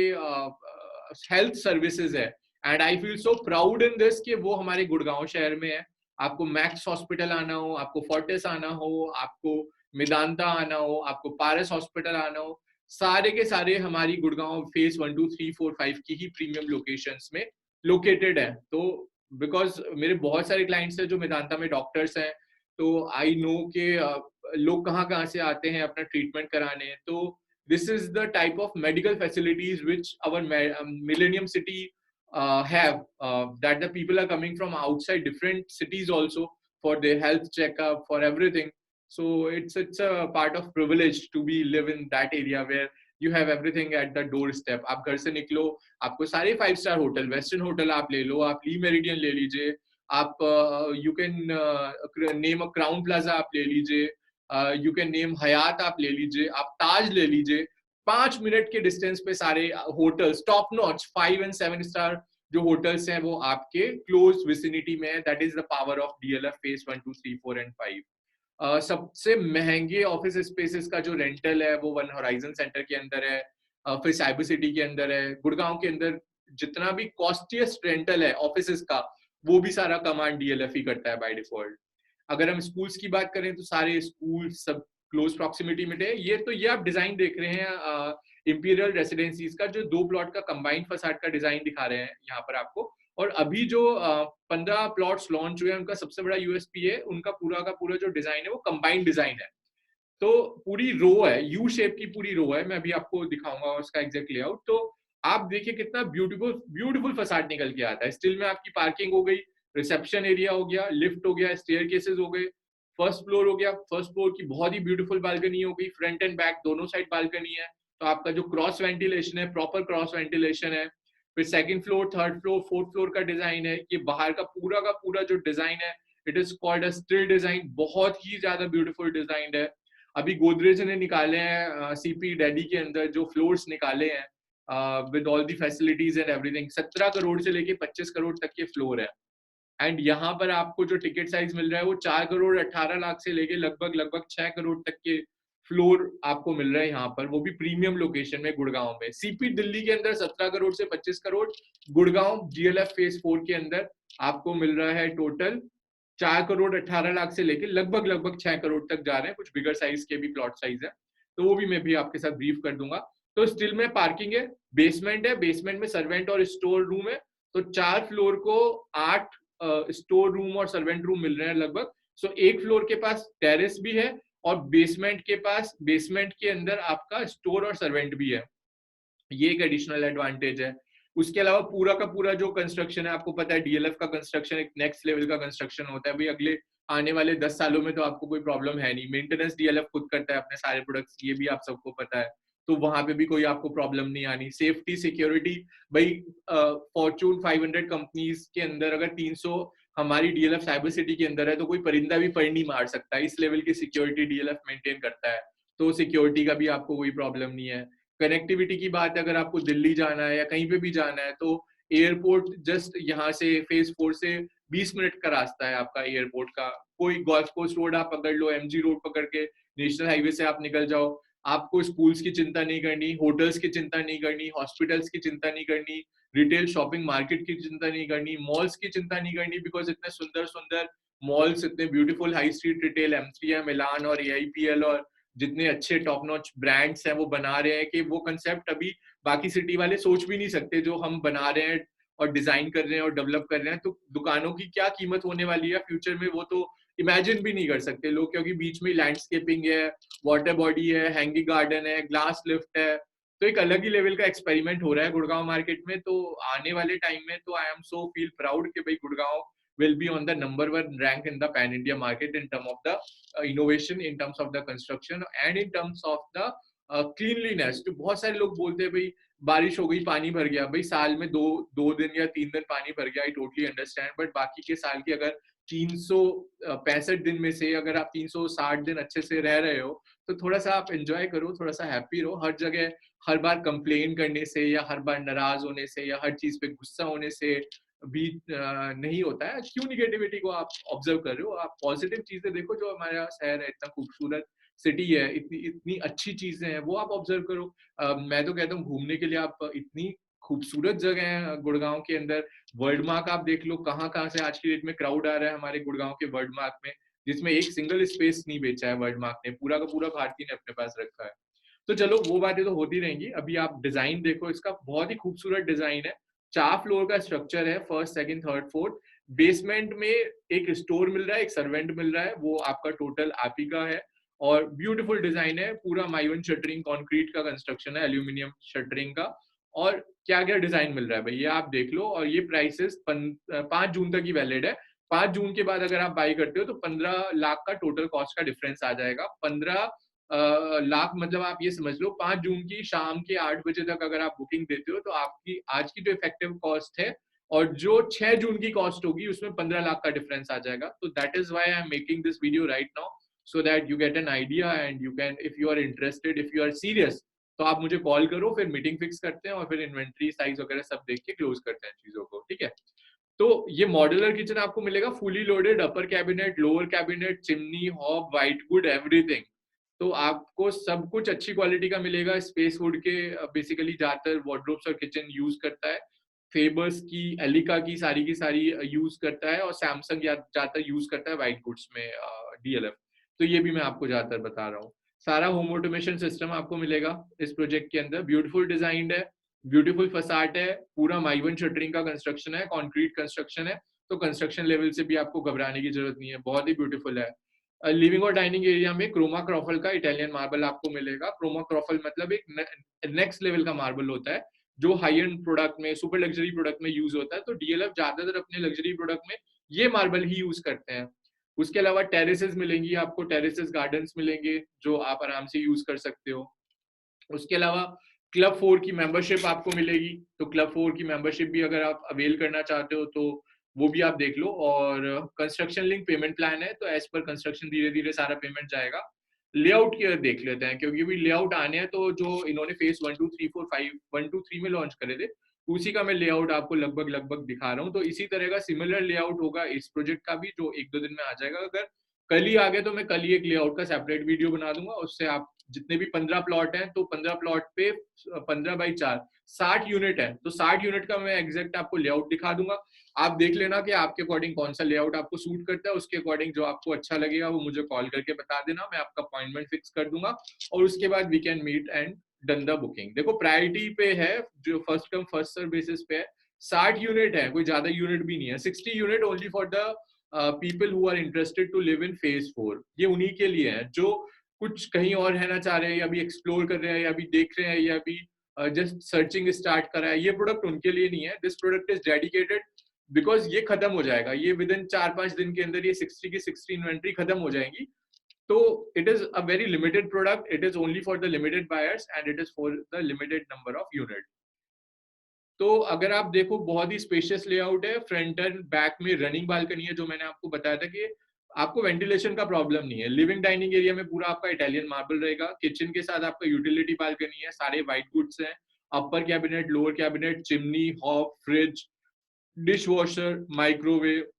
हेल्थ सर्विसेज है, and I feel so proud in this कि वो हमारे गुड़गांव शहर में है। आपको मैक्स हॉस्पिटल आना हो, आपको फोर्टिस आना हो, आपको मेदांता आना हो, आपको पारस हॉस्पिटल आना हो, सारे के सारे हमारी गुड़गांव फेज 1, 2, 3, 4, 5 की ही प्रीमियम लोकेशंस में लोकेटेड है। तो बिकॉज मेरे बहुत सारे क्लाइंट्स हैं जो मेदांता में डॉक्टर्स हैं, तो आई नो के लोग कहाँ कहाँ से आते हैं अपना ट्रीटमेंट कराने। तो this is the type of medical facilities which our Millennium City have, that the people are coming from outside different cities also for their health checkup, for everything. So it's a part of privilege to be live in that area where you have everything at the doorstep. आप घर से निकलो, आपको सारे 5 star hotel, western hotel आप ले लो, आप ली meridian ले लीजिए, आप you can name a Crowne Plaza आप ले लीजिए, यू कैन नेम हयात आप ले लीजिए, आप ताज ले लीजिए, 5 मिनट के डिस्टेंस पे सारे hotels top notch 5 and 7 star जो होटल्स हैं वो आपके क्लोज विसिनिटी में है। That is the power of DLF phase 1, 2, 3, 4 and 5। सबसे महंगे ऑफिस स्पेसेस का जो रेंटल है वो वन होराइजन सेंटर के अंदर है, फिर साइबर सिटी के अंदर है। गुड़गांव के अंदर जितना भी कॉस्टियस्ट रेंटल है ऑफिस का वो भी सारा कमांड DLF ही करता है बाय डिफॉल्ट। अगर हम स्कूल्स की बात करें तो सारे स्कूल सब क्लोज प्रॉक्सिमिटी में है। ये आप डिजाइन देख रहे हैं इंपीरियल रेसिडेंसीज का, जो 2 प्लॉट का कंबाइंड फसाड का डिजाइन दिखा रहे हैं यहाँ पर आपको। और अभी जो 15 प्लॉट्स लॉन्च हुए हैं उनका सबसे बड़ा USP है, उनका पूरा का पूरा जो डिजाइन है वो कंबाइंड डिजाइन है। तो पूरी रो है, यू शेप की पूरी रो है, मैं अभी आपको दिखाऊंगा उसका एग्जैक्ट लेआउट। तो आप देखिए कितना ब्यूटीफुल ब्यूटीफुल फसाड निकल के आता है। स्टिल में आपकी पार्किंग हो गई, रिसेप्शन एरिया हो गया, लिफ्ट हो गया, स्टेयर केसेस हो गए, फर्स्ट फ्लोर हो गया, फर्स्ट फ्लोर की बहुत ही ब्यूटीफुल बालकनी हो गई, फ्रंट एंड बैक दोनों साइड बालकनी है। तो आपका जो क्रॉस वेंटिलेशन है प्रॉपर क्रॉस वेंटिलेशन है। फिर second floor, third floor, fourth floor का डिजाइन है, ये बाहर का पूरा जो डिजाइन है it is called a still design, बहुत ही ज्यादा ब्यूटीफुल डिजाइन है। अभी गोदरेज ने निकाले हैं CP दिल्ली के अंदर जो फ्लोर्स निकाले हैं with all the facilities and everything, 17 crore से लेके 25 करोड़ तक के फ्लोर है। एंड यहाँ पर आपको जो टिकट साइज मिल रहा है वो 4 करोड़ 18 लाख से लेके लगभग 6 करोड़ तक के फ्लोर आपको मिल रहा है यहाँ पर, वो भी प्रीमियम लोकेशन में गुड़गांव में। सीपी दिल्ली के अंदर 17 करोड़ से 25 करोड़, गुड़गांव डीएलएफ फेज 4 के अंदर आपको मिल रहा है टोटल 4 करोड़ 18 लाख से लेके लगभग लगभग 6 करोड़ तक जा रहे हैं। कुछ बिगर साइज के भी प्लॉट साइज है, तो वो भी मैं भी आपके साथ ब्रीफ कर दूंगा। तो स्टिल में पार्किंग है, बेसमेंट है, बेसमेंट में सर्वेंट और स्टोर रूम है। तो 4 फ्लोर को 8 स्टोर रूम और सर्वेंट रूम मिल रहे हैं लगभग। सो एक फ्लोर के पास टेरेस भी है और बेसमेंट के पास, बेसमेंट के अंदर आपका स्टोर और सर्वेंट भी है। ये एक एडिशनल एडवांटेज है। उसके अलावा पूरा का पूरा जो कंस्ट्रक्शन है, आपको पता है डीएलएफ का कंस्ट्रक्शन एक नेक्स्ट लेवल का कंस्ट्रक्शन होता है भाई। अगले आने वाले 10 सालों में तो आपको कोई प्रॉब्लम है नहीं, मेंटेनेंस डीएलएफ खुद करता है अपने सारे प्रोडक्ट्स, ये भी आप सबको पता है। तो वहां पे भी कोई आपको प्रॉब्लम नहीं आनी। सेफ्टी सिक्योरिटी भाई, फॉर्चून 500 कंपनीज के अंदर अगर 300 हमारी डीएलएफ साइबर सिटी के अंदर है तो कोई परिंदा भी पर नहीं मार सकता, इस लेवल की सिक्योरिटी डीएलएफ मेंटेन करता है। तो सिक्योरिटी का भी आपको कोई प्रॉब्लम नहीं है। कनेक्टिविटी की बात है, अगर आपको दिल्ली जाना है या कहीं पे भी जाना है तो एयरपोर्ट जस्ट यहाँ से फेज 4 से 20 मिनट का रास्ता है आपका एयरपोर्ट का। कोई गोल्फ कोर्स रोड आप पकड़ लो, एमजी रोड पकड़ के नेशनल हाईवे से आप निकल जाओ। आपको स्कूल्स की चिंता नहीं करनी, होटल्स की चिंता नहीं करनी, हॉस्पिटल्स की चिंता नहीं करनी, रिटेल शॉपिंग मार्केट की चिंता नहीं करनी, मॉल्स की चिंता नहीं करनी, बिकॉज इतने सुंदर सुंदर मॉल्स, इतने beautiful high street retail M3 मिलान और AIPL और जितने अच्छे टॉप नॉच ब्रांड्स हैं वो बना रहे हैं कि वो कंसेप्ट अभी बाकी सिटी वाले सोच भी नहीं सकते जो हम बना रहे हैं और डिजाइन कर रहे हैं और डेवलप कर रहे हैं। तो दुकानों की क्या कीमत होने वाली है फ्यूचर में, वो तो इमेजिन भी नहीं कर सकते लोग, क्योंकि बीच में लैंडस्केपिंग है, वाटर बॉडी है, हैंगिंग गार्डन है, ग्लास लिफ्ट है। तो एक अलग ही लेवल का एक्सपेरिमेंट हो रहा है गुड़गांव मार्केट में। तो आने वाले टाइम में तो I am so feel proud कि भाई Gurgaon will be on the number 1 rank in the pan India market in terms of the innovation, in terms of the construction and in terms of the cleanliness। तो बहुत सारे लोग बोलते हैं भाई बारिश हो गई पानी भर गया, भाई साल में दो दिन या 3 दिन पानी भर गया, आई टोटली अंडरस्टैंड। बट बाकी के साल की अगर 365 दिन में से अगर आप 360 दिन अच्छे से रह रहे हो तो थोड़ा सा आप एंजॉय करो, थोड़ा सा हैप्पी रहो। हर जगह हर बार कंप्लेन करने से या हर बार नाराज होने से या हर चीज पे गुस्सा होने से भी नहीं होता है। क्यों निगेटिविटी को आप ऑब्जर्व कर रहे हो, आप पॉजिटिव चीजें देखो। जो हमारा शहर है, इतना खूबसूरत सिटी है, इतनी इतनी अच्छी चीजें हैं, वो आप ऑब्जर्व करो। मैं तो कहता हूँ घूमने के लिए आप इतनी खूबसूरत जगह है गुड़गांव के अंदर। वर्ल्ड मार्क आप देख लो, कहाँ कहाँ से आज की डेट में क्राउड आ रहा है हमारे गुड़गांव के वर्ल्ड मार्क में, जिसमें एक सिंगल स्पेस नहीं बेचा है वर्ल्ड मार्क ने, पूरा का पूरा भारतीय ने अपने पास रखा है। तो चलो वो बातें तो होती रहेंगी। अभी आप डिजाइन देखो, इसका बहुत ही खूबसूरत डिजाइन है। 4 फ्लोर का स्ट्रक्चर है, first second third fourth. Basement में एक स्टोर मिल रहा है, एक सर्वेंट मिल रहा है, वो आपका टोटल आप ही का है। और ब्यूटीफुल डिजाइन है, पूरा माइवन शटरिंग कंक्रीट का कंस्ट्रक्शन है, एल्यूमिनियम शटरिंग का। और क्या क्या डिजाइन मिल रहा है भाई ये आप देख लो। और ये प्राइसेस 5 जून तक ही वैलिड है। 5 जून के बाद अगर आप बाई करते हो तो 15 लाख का टोटल कॉस्ट का डिफरेंस आ जाएगा। 15 लाख मतलब आप ये समझ लो 5 जून की शाम के 8 बजे तक अगर आप बुकिंग देते हो तो आपकी आज की जो इफेक्टिव कॉस्ट है और जो 6 जून की कॉस्ट होगी उसमें 15 लाख का डिफरेंस आ जाएगा। तो that is why I am making this video right now, so that you get an idea and you can, if you are interested, if you are serious, तो आप मुझे कॉल करो, फिर मीटिंग फिक्स करते हैं और फिर इन्वेंट्री साइज वगैरह सब देख के क्लोज करते हैं चीजों को, ठीक है। तो ये मॉड्यूलर किचन आपको मिलेगा fully loaded, upper cabinet, lower cabinet, chimney, hob, white good, everything. तो आपको सब कुछ अच्छी क्वालिटी का मिलेगा। स्पेस वुड के बेसिकली ज्यादातर वार्डरोब्स और किचन यूज करता है, फेबर्स की, एलिका की सारी यूज करता है, और सैमसंग ज्यादातर यूज करता है व्हाइट गुड्स में डीएलएफ। तो ये भी मैं आपको ज्यादातर बता रहा हूँ। सारा होम ऑटोमेशन सिस्टम आपको मिलेगा इस प्रोजेक्ट के अंदर। ब्यूटीफुल डिजाइन है, ब्यूटीफुल फसाड है, पूरा माइवन शटरिंग का कंस्ट्रक्शन है, कॉन्क्रीट कंस्ट्रक्शन है। तो कंस्ट्रक्शन लेवल से भी आपको घबराने की जरूरत नहीं है, बहुत ही ब्यूटीफुल है। लिविंग और डाइनिंग एरिया में क्रोमा क्रॉफल का इटालियन मार्बल आपको मिलेगा। क्रोमा क्रॉफल मतलब एक नेक्स्ट लेवल का मार्बल होता है जो हाई एंड प्रोडक्ट में, सुपर लग्जरी प्रोडक्ट में यूज होता है। तो डीएलएफ ज्यादातर अपने लग्जरी प्रोडक्ट में ये मार्बल ही यूज करते हैं। उसके अलावा टेरेसेस मिलेंगी आपको, टेरेसेस गार्डन्स मिलेंगे जो आप आराम से यूज कर सकते हो। उसके अलावा क्लब 4 की मेंबरशिप आपको मिलेगी। तो क्लब 4 की मेंबरशिप भी अगर आप अवेल करना चाहते हो तो वो भी आप देख लो। और कंस्ट्रक्शन लिंक पेमेंट प्लान है, तो एज पर कंस्ट्रक्शन धीरे धीरे सारा पेमेंट जाएगा। लेआउट की देख लेते हैं, क्योंकि भी लेआउट आने हैं। तो जो इन्होंने फेज 1 2 3 4 5 1 2 3 में लॉन्च करे थे, उसी का मैं लेआउट आपको लगभग लगभग दिखा रहा हूँ। तो इसी तरह का सिमिलर लेआउट होगा इस प्रोजेक्ट का भी, जो 1-2 दिन में आ जाएगा। अगर कल ही आ गए तो मैं कल ही एक लेआउट का सेपरेट वीडियो बना दूंगा, उससे आप जितने भी 15 प्लॉट हैं तो 15 प्लॉट पे 15/4 60 यूनिट है, तो 60 यूनिट का मैं एग्जैक्ट आपको लेआउट दिखा दूंगा। आप देख लेना कि आपके अकॉर्डिंग कौन सा लेआउट आपको सूट करता है, उसके अकॉर्डिंग जो आपको अच्छा लगेगा वो मुझे कॉल करके बता देना, मैं आपका अपॉइंटमेंट फिक्स कर दूंगा और उसके बाद we can meet and done the booking. देखो प्रायोरिटी पे है, जो first come first serve basis पे है। 60 यूनिट है, कोई ज्यादा यूनिट भी नहीं है। 60 unit only for the people who are interested to live in phase 4। ये उन्हीं के लिए है जो कुछ कहीं और रहना चाह रहे हैं, या अभी एक्सप्लोर कर रहे हैं, या अभी देख रहे हैं, या अभी जस्ट सर्चिंग स्टार्ट करा है। ये प्रोडक्ट उनके लिए नहीं है। This product is dedicated because ये खत्म हो जाएगा, ये विद इन 4-5 दिन के अंदर ये 60 की 60 इन्वेंट्री खत्म हो जाएगी। तो it is a very limited product, it is only for the limited buyers and it is for the limited number of unit. तो अगर आप देखो बहुत ही स्पेशियस लेआउट है, फ्रंट एंड बैक में रनिंग बालकनी है, जो मैंने आपको बताया था कि आपको वेंटिलेशन का प्रॉब्लम नहीं है। लिविंग डाइनिंग एरिया में पूरा आपका इटालियन मार्बल रहेगा, किचन के साथ आपका यूटिलिटी बालकनी है, सारे व्हाइट गुड्स हैं, upper cabinet, lower cabinet, chimney, hob, fridge, dish washer, microwave,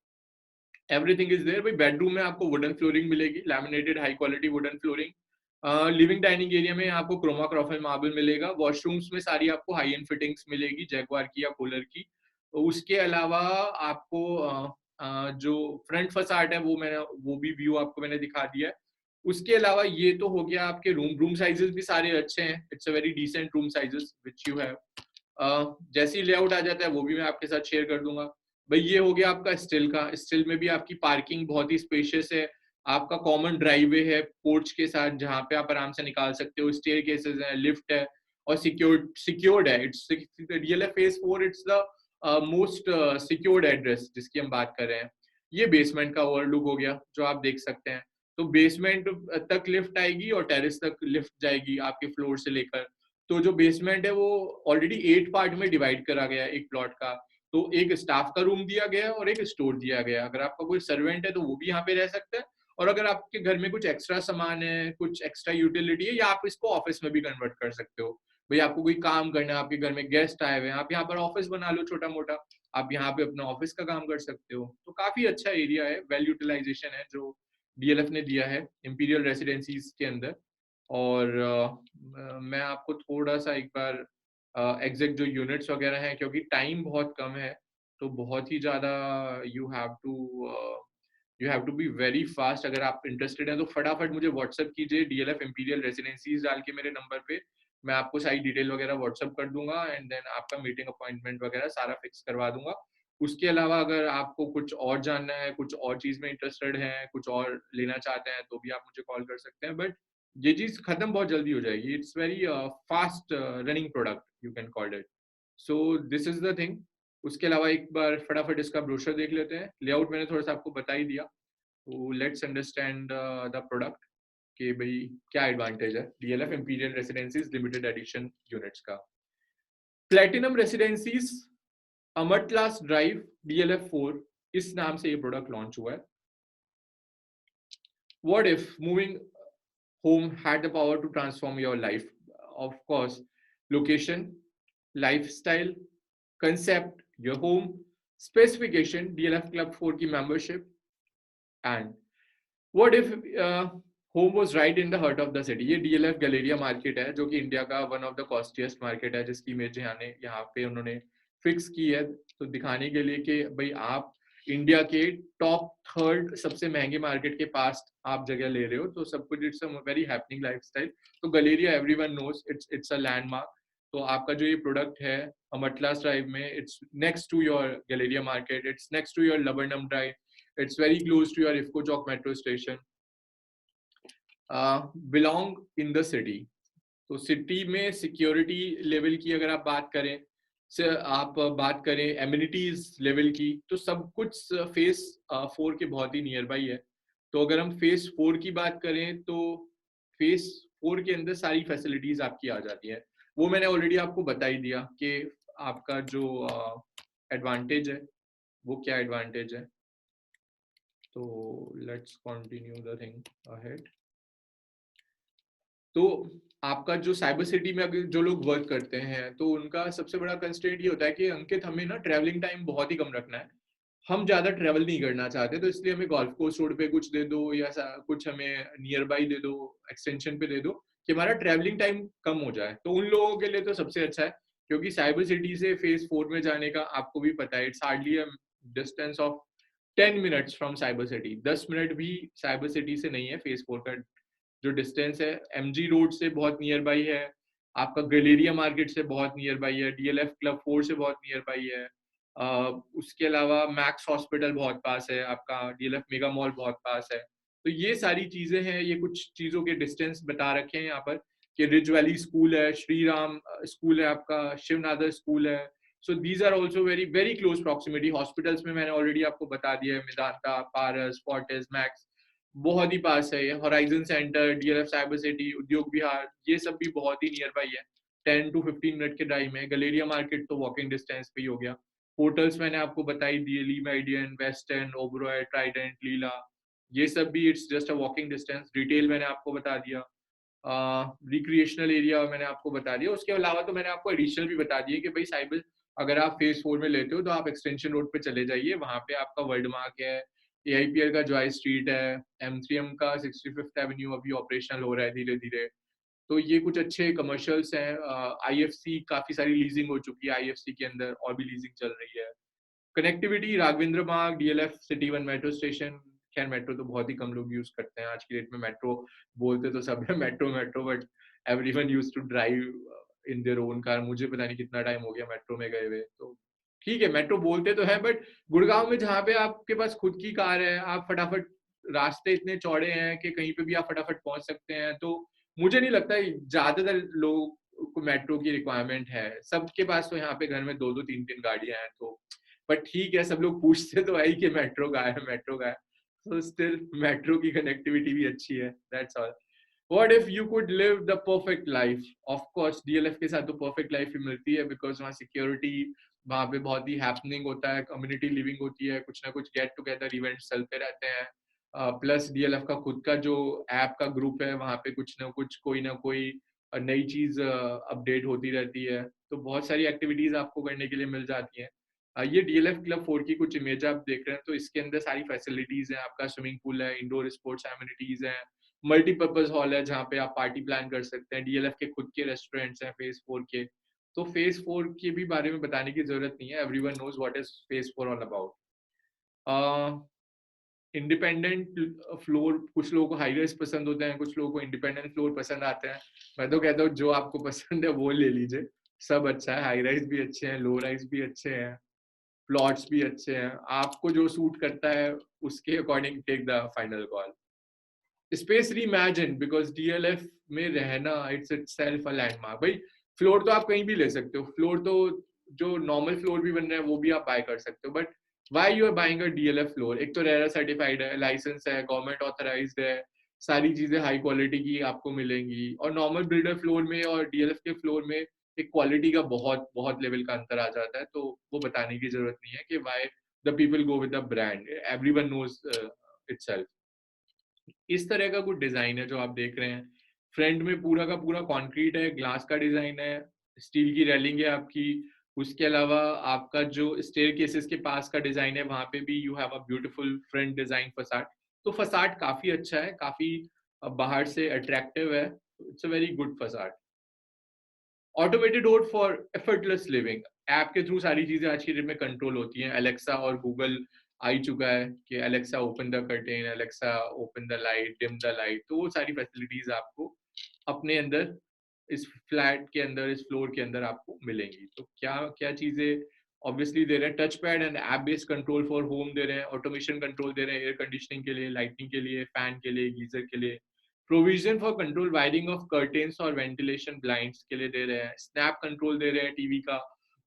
everything is there. भाई बेडरूम में आपको वुडन फ्लोरिंग मिलेगी, laminated high quality wooden flooring. Living dining area में आपको क्रोमा क्रॉफल मार्बल मिलेगा। वॉशरूम्स में सारी आपको हाई एंड फिटिंग्स मिलेगी, जैगवार की या कोलर की। तो उसके अलावा आपको जो फ्रंट फसाड है वो भी व्यू आपको मैंने दिखा दिया है। उसके अलावा ये तो हो गया आपके रूम साइजेस भी सारे अच्छे हैं, it's a very decent room sizes which you have. जैसे ही लेआउट आ जाता है वो भी मैं आपके साथ शेयर कर दूंगा। भाई ये हो गया आपका स्टिल का। स्टिल में भी आपकी पार्किंग बहुत ही स्पेशियस है, आपका कॉमन ड्राइववे है पोर्च के साथ, जहाँ पे आप आराम से निकाल सकते हो, स्टेयर केसेस है, लिफ्ट है और सिक्योर्ड है। It's DLF phase 4, it's the most secured address जिसकी हम बात कर रहे हैं। ये बेसमेंट का ओवरलुक हो गया जो आप देख सकते हैं। तो बेसमेंट तक लिफ्ट आएगी और टेरेस तक लिफ्ट जाएगी आपके फ्लोर से लेकर। तो जो बेसमेंट है वो ऑलरेडी 8 पार्ट में डिवाइड करा गया है एक प्लॉट का। तो एक स्टाफ का रूम दिया गया है और एक स्टोर दिया गया है। अगर आपका कोई सर्वेंट है तो वो भी यहाँ पे रह सकता है, और अगर आपके घर में कुछ एक्स्ट्रा सामान है, कुछ एक्स्ट्रा यूटिलिटी है, या आप इसको ऑफिस में भी कन्वर्ट कर सकते हो। भाई आपको कोई काम करना है, आपके घर में गेस्ट आए हुए हैं, आप यहाँ पर ऑफिस बना लो छोटा मोटा, आप यहाँ पे अपना ऑफिस का काम कर सकते हो। तो काफी अच्छा एरिया है, वेल यूटिलाइजेशन है जो डीएलएफ ने दिया है इंपीरियल रेसिडेंसीज के अंदर। और मैं आपको थोड़ा सा एक बार एग्जैक्ट जो यूनिट्स वगैरह हैं, क्योंकि टाइम बहुत कम है तो बहुत ही ज़्यादा you have to be very fast. अगर आप इंटरेस्टेड हैं तो फटाफट मुझे व्हाट्सअप कीजिए, डीएलएफ इंपीरियल रेसिडेंसीज डाल के मेरे नंबर पे मैं आपको सारी डिटेल वगैरह व्हाट्सअप कर दूंगा एंड देन आपका मीटिंग अपॉइंटमेंट वगैरह सारा फिक्स करवा दूंगा। उसके अलावा अगर आपको कुछ और जानना है, कुछ और चीज़ में इंटरेस्टेड हैं, कुछ और लेना चाहते हैं, तो भी आप मुझे कॉल कर सकते हैं। बट ये चीज़ खत्म बहुत जल्दी हो जाएगी, it's very fast running product you can call it. So this is the thing. उसके अलावा एक बार फटाफट इसका ब्रोशर देख लेते हैं। लेआउट मैंने थोड़ा सा आपको बता ही दिया, तो लेट्स अंडरस्टैंड द प्रोडक्ट कि भाई क्या एडवांटेज है DLF imperial residencies limited edition units का। प्लेटिनम रेसिडेंसीज अमरतलास ड्राइव DLF4, इस नाम से ये प्रोडक्ट लॉन्च हुआ है। What if moving home had the power to transform your life? Of course, location, lifestyle, concept, your home, specification, DLF Club 4 की membership, and what if home was right in the heart of the city? ये DLF Galleria market है जो कि India का one of the कॉस्टिएस्ट market है, जिसकी image यहाँ पे उन्होंने फिक्स की है तो दिखाने के लिए कि भाई आप इंडिया के टॉप 3rd सबसे महंगे मार्केट के पास आप जगह ले रहे हो, तो सब कुछ it's a very happening lifestyle. तो Galleria everyone knows, it's a landmark. तो आपका जो ये प्रोडक्ट है अमरतलास ड्राइव में, it's next to your Galleria market, it's next to your Laburnum drive, it's very close to your IFFCO Chowk metro station, belong in the city. तो city में security level की अगर आप बात करें, आप बात करें एमिनिटीज लेवल की, तो सब कुछ फेज 4 के बहुत ही नियर बाई है। तो अगर हम फेज 4 की बात करें तो फेज 4 के अंदर सारी फैसिलिटीज आपकी आ जाती है। वो मैंने ऑलरेडी आपको बता ही दिया कि आपका जो एडवांटेज है वो क्या एडवांटेज है। तो let's continue the thing ahead. तो आपका जो साइबर सिटी में अगर जो लोग वर्क करते हैं तो उनका सबसे बड़ा कंस्ट्रेंट ये होता है कि अंकित हमें ना ट्रैवलिंग टाइम बहुत ही कम रखना है, हम ज्यादा ट्रैवल नहीं करना चाहते, तो इसलिए हमें गोल्फ कोर्स रोड पे कुछ दे दो या कुछ हमें नियर बाई दे दो, एक्सटेंशन पे दे दो, कि हमारा ट्रैवलिंग टाइम कम हो जाए। तो उन लोगों के लिए तो सबसे अच्छा है, क्योंकि साइबर सिटी से फेज़ 4 में जाने का आपको भी पता है, it's hardly a distance of 10 minutes from cyber city. 10 minute भी साइबर सिटी से नहीं है फेज़ 4 का जो डिस्टेंस है। एमजी रोड से बहुत नियर बाई है, आपका गलेरिया मार्केट से बहुत नियर बाई है, डीएलएफ क्लब 4 से बहुत नियर बाई है। उसके अलावा मैक्स हॉस्पिटल बहुत पास है, आपका डीएलएफ मेगा मॉल बहुत पास है। तो ये सारी चीज़ें हैं, ये कुछ चीज़ों के डिस्टेंस बता रखे हैं यहाँ पर कि रिज वैली स्कूल है, श्री राम स्कूल है आपका, शिवनादर स्कूल है। So these are also very very close proximity. Hospitals में मैंने ऑलरेडी आपको बता दिया है, मेदांता, पारस, फोर्टिस, मैक्स बहुत ही पास है। ये horizon centre, DLF cyber city, उद्योग विहार, ये सब भी बहुत ही नियर बाई है। 10 टू 15 मिनट के ड्राइव में। गलेरिया मार्केट तो वॉकिंग डिस्टेंस पे ही हो गया। होटल्स मैंने आपको बता ही दिए, Le Meridien, Westin, Oberoi, Trident, Leela, ये सब भी it's just a walking distance. Retail मैंने आपको बता दिया। रिक्रिएशनल एरिया मैंने आपको बता दिया। उसके अलावा तो मैंने आपको एडिशनल भी बता दिए कि भाई साइबर अगर आप फेज़ 4 में लेते हो तो आप एक्सटेंशन रोड पे चले जाइए, वहाँ पे आपका वर्ल्ड मार्क है, एआईपीएल का जॉय स्ट्रीट है, एम3एम का 65th एवेन्यू अभी ऑपरेशनल हो रहा है धीरे-धीरे। तो ये कुछ अच्छे कमर्शियल्स हैं। आईएफसी काफ़ी सारी लीजिंग हो चुकी है आईएफसी के अंदर, और भी लीजिंग चल रही है। कनेक्टिविटी राघवेंद्र मार्ग, डीएलएफ, सिटी 1 मेट्रो स्टेशन। खैर मेट्रो तो बहुत ही कम लोग यूज़ करते हैं आज की डेट में। मेट्रो बोलते तो सब है metro metro, but everyone used to drive in their own car. मुझे पता नहीं कितना टाइम हो गया मेट्रो में गए हुए। तो ठीक है, मेट्रो बोलते तो हैं, बट गुड़गाँव में जहाँ पे आपके पास खुद की कार है, आप फटाफट, रास्ते इतने चौड़े हैं कि कहीं पे भी आप फटाफट पहुँच सकते हैं। तो मुझे नहीं लगता ज़्यादातर लोगों को मेट्रो की रिक्वायरमेंट है। सबके पास तो यहाँ पे घर में 2-2 3-3 गाड़ियाँ हैं। तो बट ठीक है, सब लोग पूछते तो है ही कि मेट्रो कहाँ है, मेट्रो कहाँ है? So still मेट्रो की कनेक्टिविटी भी अच्छी है, that's all. What if you could live the perfect life? Of course DLF के साथ तो परफेक्ट लाइफ ही मिलती है, बिकॉज़ वहाँ सिक्योरिटी, वहाँ पे बहुत ही हैपनिंग होता है, कम्युनिटी लिविंग होती है, कुछ ना कुछ गेट टुगेदर इवेंट्स चलते रहते हैं। प्लस डीएलएफ का खुद का जो ऐप का ग्रुप है, वहाँ पे कुछ ना कुछ, कोई ना कोई नई चीज़ अपडेट होती रहती है। तो बहुत सारी एक्टिविटीज़ आपको करने के लिए मिल जाती हैं। ये डीएलएफ क्लब 4 की कुछ इमेज आप देख रहे हैं, तो इसके अंदर सारी फैसिलिटीज़ हैं। आपका स्विमिंग पूल है, इंडोर स्पोर्ट्स एमिनिटीज़ हैं, मल्टीपर्पज़ हॉल है जहाँ पे आप पार्टी प्लान कर सकते हैं। डीएलएफ के खुद के रेस्टोरेंट्स हैं फेज़ 4 के। तो फेज़ 4 के भी बारे में बताने की ज़रूरत नहीं है, everyone nose what is phase 4 all about. A, independent floor, कुछ लोगों को हाई राइज़ पसंद होते हैं, कुछ लोगों को इंडिपेंडेंट फ्लोर पसंद आते हैं। मैं तो कहता हूँ जो आपको पसंद है वो ले लीजिए, सब अच्छा है। हाई राइज़ भी अच्छे हैं, लो राइज़ भी अच्छे हैं। प्लॉट्स भी अच्छे हैं, आपको जो सूट करता है उसके according take the final call. Space reimagine, because DLF में रहना इट्स इटसेल्फ अ लैंडमार्क। भाई फ्लोर तो आप कहीं भी ले सकते हो, फ्लोर तो जो नॉर्मल फ्लोर भी बन रहे हैं वो भी आप बाय कर सकते हो, but why you are buying a DLF floor? एक तो रेरा सर्टिफाइड है, लाइसेंस है, गवर्नमेंट ऑथराइज्ड है, सारी चीज़ें हाई क्वालिटी की आपको मिलेंगी, और नॉर्मल बिल्डर फ्लोर में और डीएलएफ के फ्लोर में एक क्वालिटी का बहुत बहुत लेवल का अंतर आ जाता है। तो वो बताने की ज़रूरत नहीं है कि why the people go with the brand, everyone knows itself. इस तरह का कुछ डिज़ाइन है जो आप देख रहे हैं। फ्रंट में पूरा का पूरा कंक्रीट है, ग्लास का डिज़ाइन है, स्टील की रेलिंग है आपकी। उसके अलावा आपका जो स्टेयरकेसेस के पास का डिज़ाइन है, वहाँ पे भी you have a beautiful front design facade. तो फसाड काफ़ी अच्छा है, काफ़ी बाहर से अट्रैक्टिव है। It's a very good facade. Automated door for effortless living. App के थ्रू सारी चीज़ें आज की डेट में कंट्रोल होती हैं। एलेक्सा और गूगल आ ही चुका है कि Alexa open the curtain, Alexa open the light, dim the light. तो वो सारी फैसिलिटीज़ आपको अपने अंदर, इस फ्लैट के अंदर, इस फ्लोर के अंदर आपको मिलेंगी। तो क्या-क्या चीज़ें ऑब्वियसली दे रहे हैं, touch pad and app based control for home दे रहे हैं, ऑटोमेशन कंट्रोल दे रहे हैं, एयर कंडीशनिंग के लिए, लाइटनिंग के लिए, फैन के लिए, गीज़र के लिए। Provision for control wiring of curtains और वेंटिलेशन ब्लाइंड्स के लिए दे रहे हैं, स्नैप कंट्रोल दे रहे हैं टीवी का,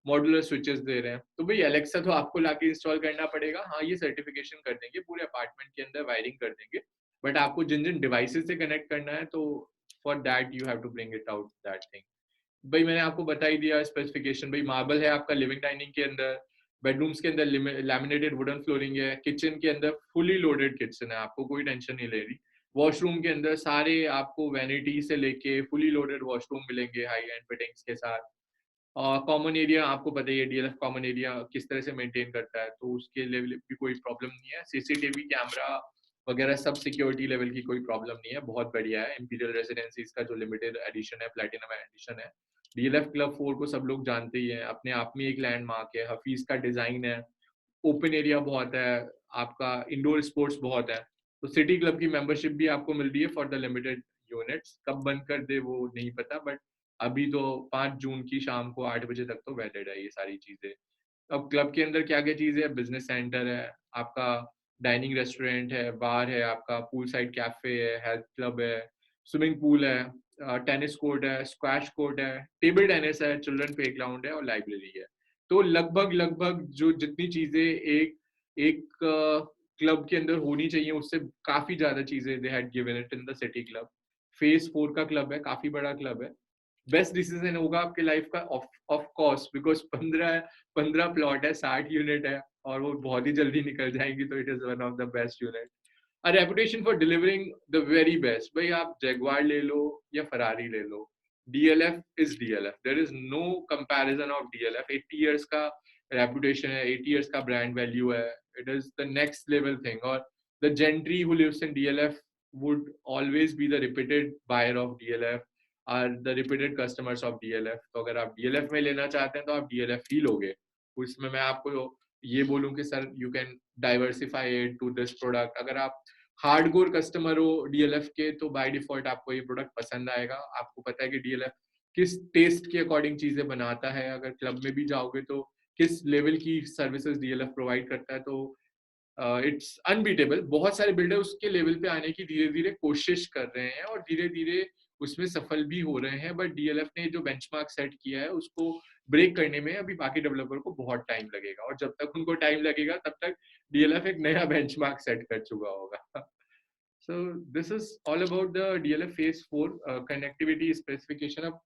मॉड्यूलर स्विचेस दे रहे हैं। तो भई एलेक्सा तो आपको लाके इंस्टॉल करना पड़ेगा। हाँ, ये सर्टिफिकेशन कर देंगे, पूरे अपार्टमेंट के अंदर वायरिंग कर देंगे। बट आपको जिन-जिन डिवाइसेज़ से कनेक्ट करना है, तो for that you have to bring it out that thing. भई मैंने आपको बता ही दिया स्पेसिफिकेशन। भई मार्बल है आपका लिविंग डाइनिंग के अंदर, बेडरूम्स के अंदर लैमिनेटेड वुडन फ्लोरिंग है, किचन के अंदर फुली लोडेड किचन है, आपको कोई टेंशन नहीं लेनी। वॉशरूम के अंदर सारे आपको वैनिटी से लेके फुली लोडेड वॉशरूम मिलेंगे हाई एंड फिटिंग्स के साथ। कॉमन एरिया आपको पता ही है डीएलएफ कॉमन एरिया किस तरह से मेंटेन करता है, तो उसके लिए भी कोई प्रॉब्लम नहीं है। सीसीटीवी कैमरा वगैरह सब सिक्योरिटी लेवल की कोई प्रॉब्लम नहीं है, बहुत बढ़िया है। इंपीरियल रेसिडेंसीज का जो लिमिटेड एडिशन है, प्लैटिनम एडिशन है, डीएलएफ क्लब 4 को सब लोग जानते ही हैं, अपने आप में एक लैंडमार्क है। हफीज का डिजाइन है, ओपन एरिया बहुत है, आपका इंडोर स्पोर्ट्स बहुत है। तो सिटी क्लब की मेंबरशिप भी आपको मिल रही है फॉर द लिमिटेड यूनिट्स। कब बंद कर दे वो नहीं पता, बट अभी तो 5 जून की शाम को 8 बजे तक तो वैलिड है ये सारी चीजें। अब क्लब के अंदर क्या-क्या चीज़ें है, बिज़नेस सेंटर है, आपका डाइनिंग रेस्टोरेंट है, बार है, आपका पूल साइड कैफ़े है, हेल्थ क्लब है, स्विमिंग पूल है, टेनिस कोर्ट है, स्क्वैश कोर्ट है, टेबल टेनिस है, चिल्ड्रन प्लेग्राउंड है और लाइब्रेरी है। तो लगभग-लगभग जो जितनी चीज़ें एक एक क्लब के अंदर होनी चाहिए, उससे काफ़ी ज़्यादा चीज़ें they had given it in the city club. Phase 4 का क्लब है, काफ़ी बड़ा क्लब है। बेस्ट डिसीजन होगा आपके लाइफ का ऑफ कोर्स, बिकॉज़ 15 प्लॉट है, 60 यूनिट है और वो बहुत ही जल्दी निकल जाएँगी, तो it is one of the best unit. A reputation for delivering the very best. भाई आप जगुआर ले लो या फरारी ले लो, DLF is DLF, there is no comparison of DLF. 80 years का रेपुटेशन है, 80 इयर्स का ब्रांड वैल्यू है, it is the next level thing. और the gentry who lives in DLF would always be the repeated buyer of DLF, are the repeated customers of DLF. तो अगर आप DLF में लेना चाहते हैं तो आप डीएलएफ ही लोगे। उसमें मैं आपको ये बोलूँ कि sir you can diversify it to this product. अगर आप हार्डकोर कस्टमर हो डीएलएफ के तो बाय डिफॉल्ट आपको ये प्रोडक्ट पसंद आएगा। आपको पता है कि डीएलएफ किस टेस्ट के अकॉर्डिंग चीजें बनाता है। अगर क्लब में भी जाओगे तो किस लेवल की सर्विसेज डीएलएफ प्रोवाइड करता है, तो इट्स अनबीटेबल। बहुत सारे बिल्डर उसके लेवल पे आने की धीरे धीरे कोशिश कर रहे हैं और धीरे धीरे उसमें सफल भी हो रहे हैं, बट डीएलएफ ने जो बेंचमार्क सेट किया है उसको ब्रेक करने में अभी बाकी डेवलपर को बहुत टाइम लगेगा, और जब तक उनको टाइम लगेगा तब तक डीएलएफ एक नया बेंचमार्क सेट कर चुका होगा। So this is all about the DLF phase 4 connectivity specification. अब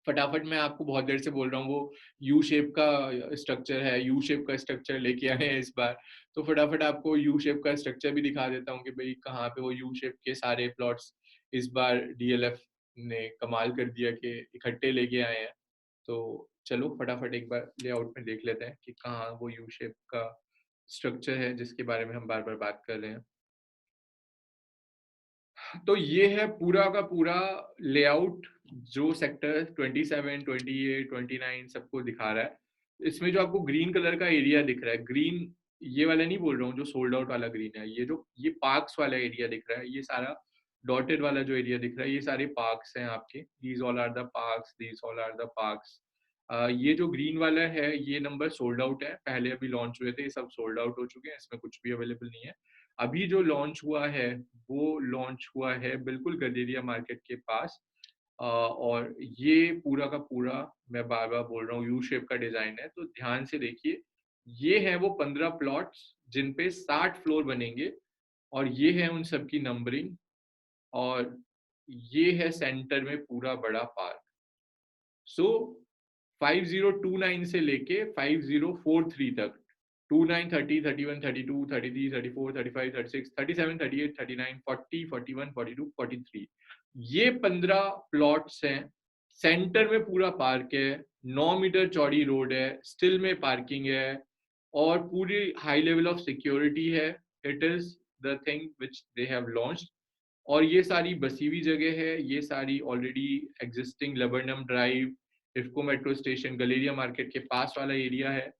फटाफट मैं आपको बहुत देर से बोल रहा हूँ, वो यू शेप का स्ट्रक्चर है, यू शेप का स्ट्रक्चर लेके आए हैं इस बार। तो फटाफट आपको यू शेप का स्ट्रक्चर भी दिखा देता हूँ कि भाई कहाँ पे वो यू शेप के सारे प्लॉट्स इस बार डीएलएफ ने कमाल कर दिया कि इकट्ठे लेके आए हैं। तो चलो फटाफट एक बार लेआउट में देख लेते हैं कि कहाँ वो यू शेप का स्ट्रक्चर है जिसके बारे में हम बार बार बात कर रहे हैं। तो ये है पूरा का पूरा लेआउट जो सेक्टर 27, 28, 29 सबको दिखा रहा है। इसमें जो आपको ग्रीन कलर का एरिया दिख रहा है, ग्रीन ये वाला नहीं बोल रहा हूँ जो सोल्ड आउट वाला ग्रीन है, ये जो ये पार्क्स वाला एरिया दिख रहा है, ये सारा डॉटेड वाला जो एरिया दिख रहा है, ये सारे पार्क्स हैं आपके। These all are the parks, these all are the parks. ये जो ग्रीन वाला है ये नंबर सोल्ड आउट है, पहले अभी लॉन्च हुए थे, ये सब सोल्ड आउट हो चुके हैं, इसमें कुछ भी अवेलेबल नहीं है। अभी जो लॉन्च हुआ है वो लॉन्च हुआ है बिल्कुल गलेरिया मार्केट के पास। और ये पूरा का पूरा, मैं बार बार बोल रहा हूँ, यू शेप का डिजाइन है, तो ध्यान से देखिए। ये है वो 15 प्लॉट्स जिन पे 60 फ्लोर बनेंगे, और ये है उन सब की नंबरिंग। और ये है सेंटर में पूरा बड़ा पार्क। सो 5029 से लेके 5043 तक, 29, 30, 31, 32, 33, 34, 35, 36, 37, 38, 39, 40, 41, 42, 43, ये 15 प्लॉट्स हैं। सेंटर में पूरा पार्क है, 9 मीटर चौड़ी रोड है, स्टिल में पार्किंग है, और पूरी हाई लेवल ऑफ सिक्योरिटी है। It is the thing which they have launched. और ये सारी बसी हुई जगह है, ये सारी already existing Laburnum drive, IFFCO metro station, Galleria market के पास वाला एरिया है।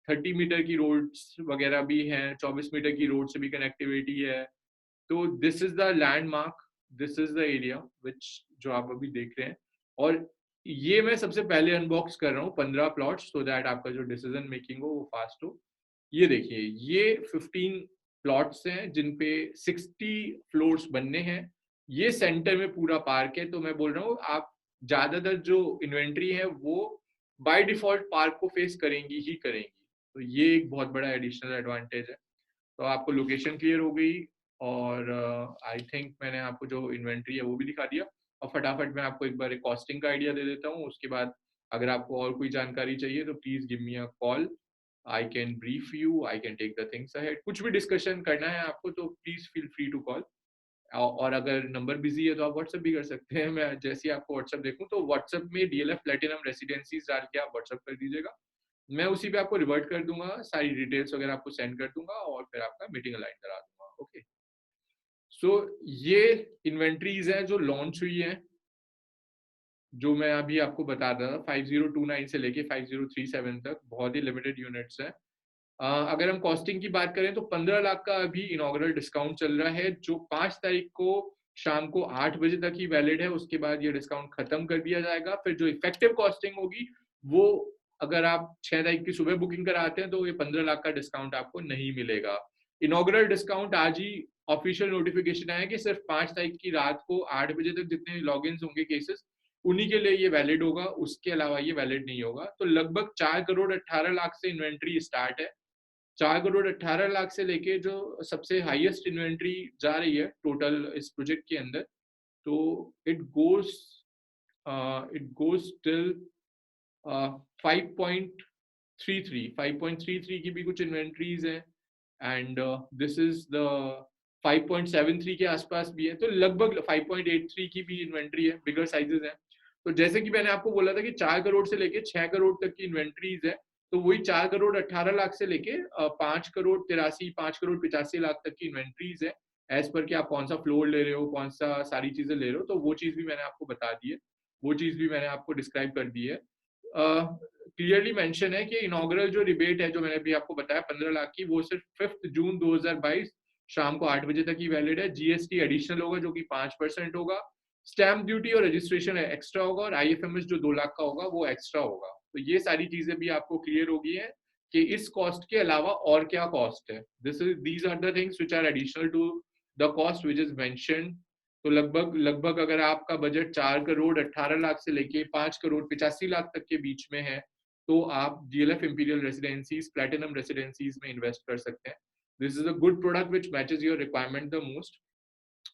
30 मीटर की रोड्स वगैरह भी हैं, 24 मीटर की रोड से भी कनेक्टिविटी है। तो this is the landmark, this is the area which जो आप अभी देख रहे हैं। और ये मैं सबसे पहले अनबॉक्स कर रहा हूँ 15 प्लॉट्स, सो दैट आपका जो डिसीजन मेकिंग हो वो फास्ट हो। ये देखिए, ये 15 प्लॉट्स हैं जिन पे 60 फ्लोर्स बनने हैं। ये सेंटर में पूरा पार्क है, तो मैं बोल रहा हूँ आप ज्यादातर जो इन्वेंट्री है वो बाय डिफॉल्ट पार्क को फेस करेंगी ही करेंगी। तो ये एक बहुत बड़ा एडिशनल एडवांटेज है। तो आपको लोकेशन क्लियर हो गई, और आई थिंक मैंने आपको जो इन्वेंट्री है वो भी दिखा दिया। और फटाफट मैं आपको एक बार एक कॉस्टिंग का आइडिया दे देता हूँ, उसके बाद अगर आपको और कोई जानकारी चाहिए तो please give me a call. I can brief you, I can take the things ahead. कुछ भी डिस्कशन करना है आपको तो please feel free to call. और अगर नंबर बिजी है तो आप व्हाट्सएप भी कर सकते हैं। मैं जैसे ही आपको व्हाट्सएप देखूं तो व्हाट्सएप में डीएलएफ प्लेटिनम रेसिडेंसीज डाल के आप व्हाट्सएप कर दीजिएगा। मैं उसी पे आपको रिवर्ट कर दूंगा, सारी डिटेल्स वगैरह आपको सेंड कर दूंगा, और फिर आपका मीटिंग अलाइन करा दूंगा। ओके। सो ये इन्वेंट्रीज हैं जो लॉन्च हुई हैं, जो मैं अभी आपको बता रहा था 5029 से लेके 5037 तक, बहुत ही लिमिटेड यूनिट्स हैं। अगर हम कॉस्टिंग की बात करें तो 15 लाख का अभी इनॉग्रल डिस्काउंट चल रहा है, जो 5 तारीख को शाम को 8 बजे तक ही वैलिड है। उसके बाद ये डिस्काउंट खत्म कर दिया जाएगा। फिर जो इफेक्टिव कॉस्टिंग होगी वो, अगर आप 6 तारीख की सुबह बुकिंग कराते हैं तो ये 15 लाख का डिस्काउंट आपको नहीं मिलेगा। इनॉग्रल डिस्काउंट आज ही ऑफिशियल नोटिफिकेशन आया कि सिर्फ 5 तारीख की रात को 8 बजे तक जितने लॉग होंगे केसेस, उन्हीं के लिए ये वैलिड होगा, उसके अलावा ये वैलिड नहीं होगा। तो लगभग 4 करोड़ 18 लाख से इन्वेंट्री स्टार्ट है। 4 करोड़ 18 लाख से लेके जो सबसे हाईएस्ट इन्वेंट्री जा रही है टोटल इस प्रोजेक्ट के अंदर, तो इट गोज टिल 5.33 की भी कुछ इन्वेंट्रीज हैं, एंड दिस इज द 5.73 के आसपास भी है, तो लगभग 5.83 की भी इन्वेंट्री है, बिगर साइजेस हैं। तो जैसे कि मैंने आपको बोला था कि 4 करोड़ से लेके 6 करोड़ तक की इन्वेंट्रीज है, तो वही 4 करोड़ 18 लाख से लेके 5 करोड़ 83, 5 करोड़ 85 लाख तक की इन्वेंट्रीज है। एज पर कि आप कौन सा फ्लोर ले रहे हो, कौन सा सारी चीजें ले रहे हो, तो वो चीज भी मैंने आपको बता दी है, वो चीज भी मैंने आपको डिस्क्राइब कर दी है। क्लियरली मेंशन है कि इनॉग्रल जो रिबेट है, जो मैंने अभी आपको बताया 15 लाख की, वो सिर्फ 5 जून 2022 शाम को 8 बजे तक ही वैलिड है। जीएसटी एडिशनल होगा जो कि 5% होगा, स्टैम्प ड्यूटी और रजिस्ट्रेशन एक्स्ट्रा होगा, और आईएफएमएस जो 2 लाख का होगा वो एक्स्ट्रा होगा। तो ये सारी चीजें भी आपको क्लियर हो गई है कि इस कॉस्ट के अलावा और क्या कॉस्ट है। These are the things which are additional to the cost which is mentioned. तो लगभग लगभग अगर आपका बजट 4 करोड़ 18 लाख से लेके 5 करोड़ 85 लाख तक के बीच में है, तो आप DLF imperial residencies, platinum residencies में इन्वेस्ट कर सकते हैं। This is a good product which matches your requirement the most.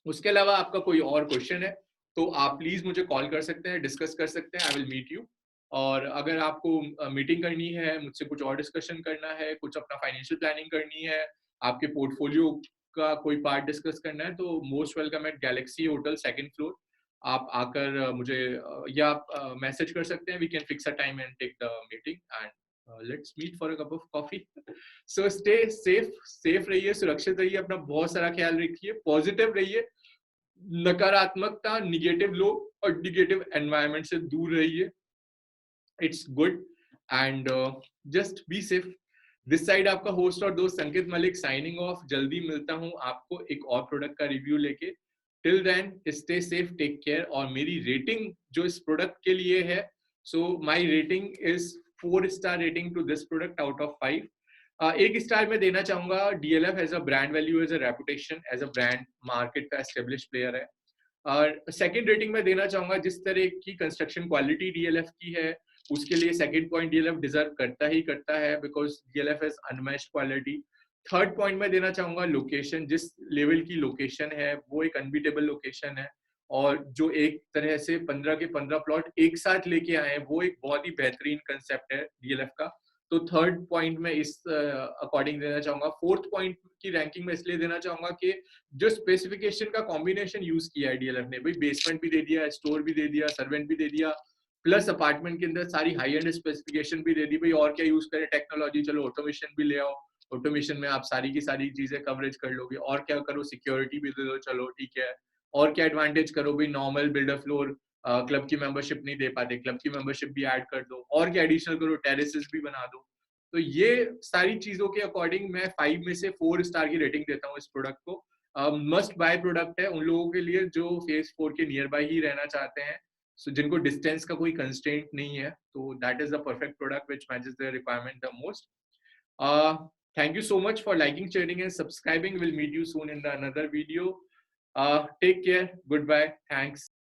उसके अलावा आपका कोई और क्वेश्चन है तो आप प्लीज मुझे कॉल कर सकते हैं, डिस्कस कर सकते हैं, आई विल मीट यू। और अगर आपको मीटिंग करनी है, मुझसे कुछ और डिस्कशन करना है, कुछ अपना फाइनेंशियल प्लानिंग करनी है, आपके पोर्टफोलियो का कोई पार्ट डिस्कस करना है, तो most welcome at Galaxy hotel 2nd floor. आप आकर मुझे या आप मैसेज कर सकते हैं, we can fix a time and take the meeting, and let's meet for a cup of coffee. So stay safe रहिए, सुरक्षित रहिए, अपना बहुत सारा ख्याल रखिए, पॉजिटिव रहिए, नकारात्मकता, निगेटिव लोग और निगेटिव एनवायरनमेंट से दूर रहिए। It's good, and just be safe. This side आपका होस्ट और दोस्त संकेत मलिक साइनिंग ऑफ। जल्दी मिलता हूं आपको एक और प्रोडक्ट का रिव्यू लेके। Till then stay safe, take care. और मेरी रेटिंग जो इस प्रोडक्ट के लिए है, so my rating is 4 star rating to this product out of 5। एक स्टार में देना चाहूंगा DLF as a brand value, as a reputation, as a brand, market का एस्टेब्लिश प्लेयर है। और सेकंड रेटिंग में देना चाहूंगा जिस तरह की कंस्ट्रक्शन क्वालिटी डीएलएफ की है, उसके लिए सेकंड पॉइंट डीएलएफ डिजर्व करता ही करता है, because DLF is unmatched quality. Third point में देना चाहूंगा लोकेशन, जिस लेवल की लोकेशन है वो एक अनबीटेबल लोकेशन है, और जो एक तरह से 15 के 15 प्लॉट एक साथ लेके आए हैं, वो एक बहुत ही बेहतरीन कंसेप्ट है डीएलएफ का। तो थर्ड पॉइंट में इस अकॉर्डिंग देना चाहूंगा। फोर्थ पॉइंट की रैंकिंग में इसलिए देना चाहूंगा कि जो स्पेसिफिकेशन का कॉम्बिनेशन यूज किया है डीएलएफ ने, भाई बेसमेंट भी दे दिया, स्टोर भी दे दिया, सर्वेंट भी दे दिया, प्लस अपार्टमेंट के अंदर सारी हाई एंड स्पेसिफिकेशन भी दे दी। भाई और क्या यूज करें, टेक्नोलॉजी, चलो ऑटोमेशन भी ले आओ, ऑटोमेशन में आप सारी की सारी चीजें कवरेज कर लोगे। और क्या करो, सिक्योरिटी भी दे दो, चलो ठीक है। और क्या एडवांटेज करो, भाई नॉर्मल बिल्डर फ्लोर क्लब की मेंबरशिप नहीं दे पाते, क्लब की मेंबरशिप भी ऐड कर दो। और क्या एडिशनल करो, टेरेसेस भी बना दो। तो ये सारी चीजों के अकॉर्डिंग मैं 5 में से 4 स्टार की रेटिंग देता हूँ इस प्रोडक्ट को। मस्ट बाय प्रोडक्ट है उन लोगों के लिए जो फेज 4 के नियर बाय ही रहना चाहते हैं, सो जिनको डिस्टेंस का कोई कंस्ट्रेंट नहीं है, तो that is the perfect product which matches their requirement the most. Thank you so much for liking, sharing and subscribing. We'll meet you soon in the another video. Take care, goodbye, thanks.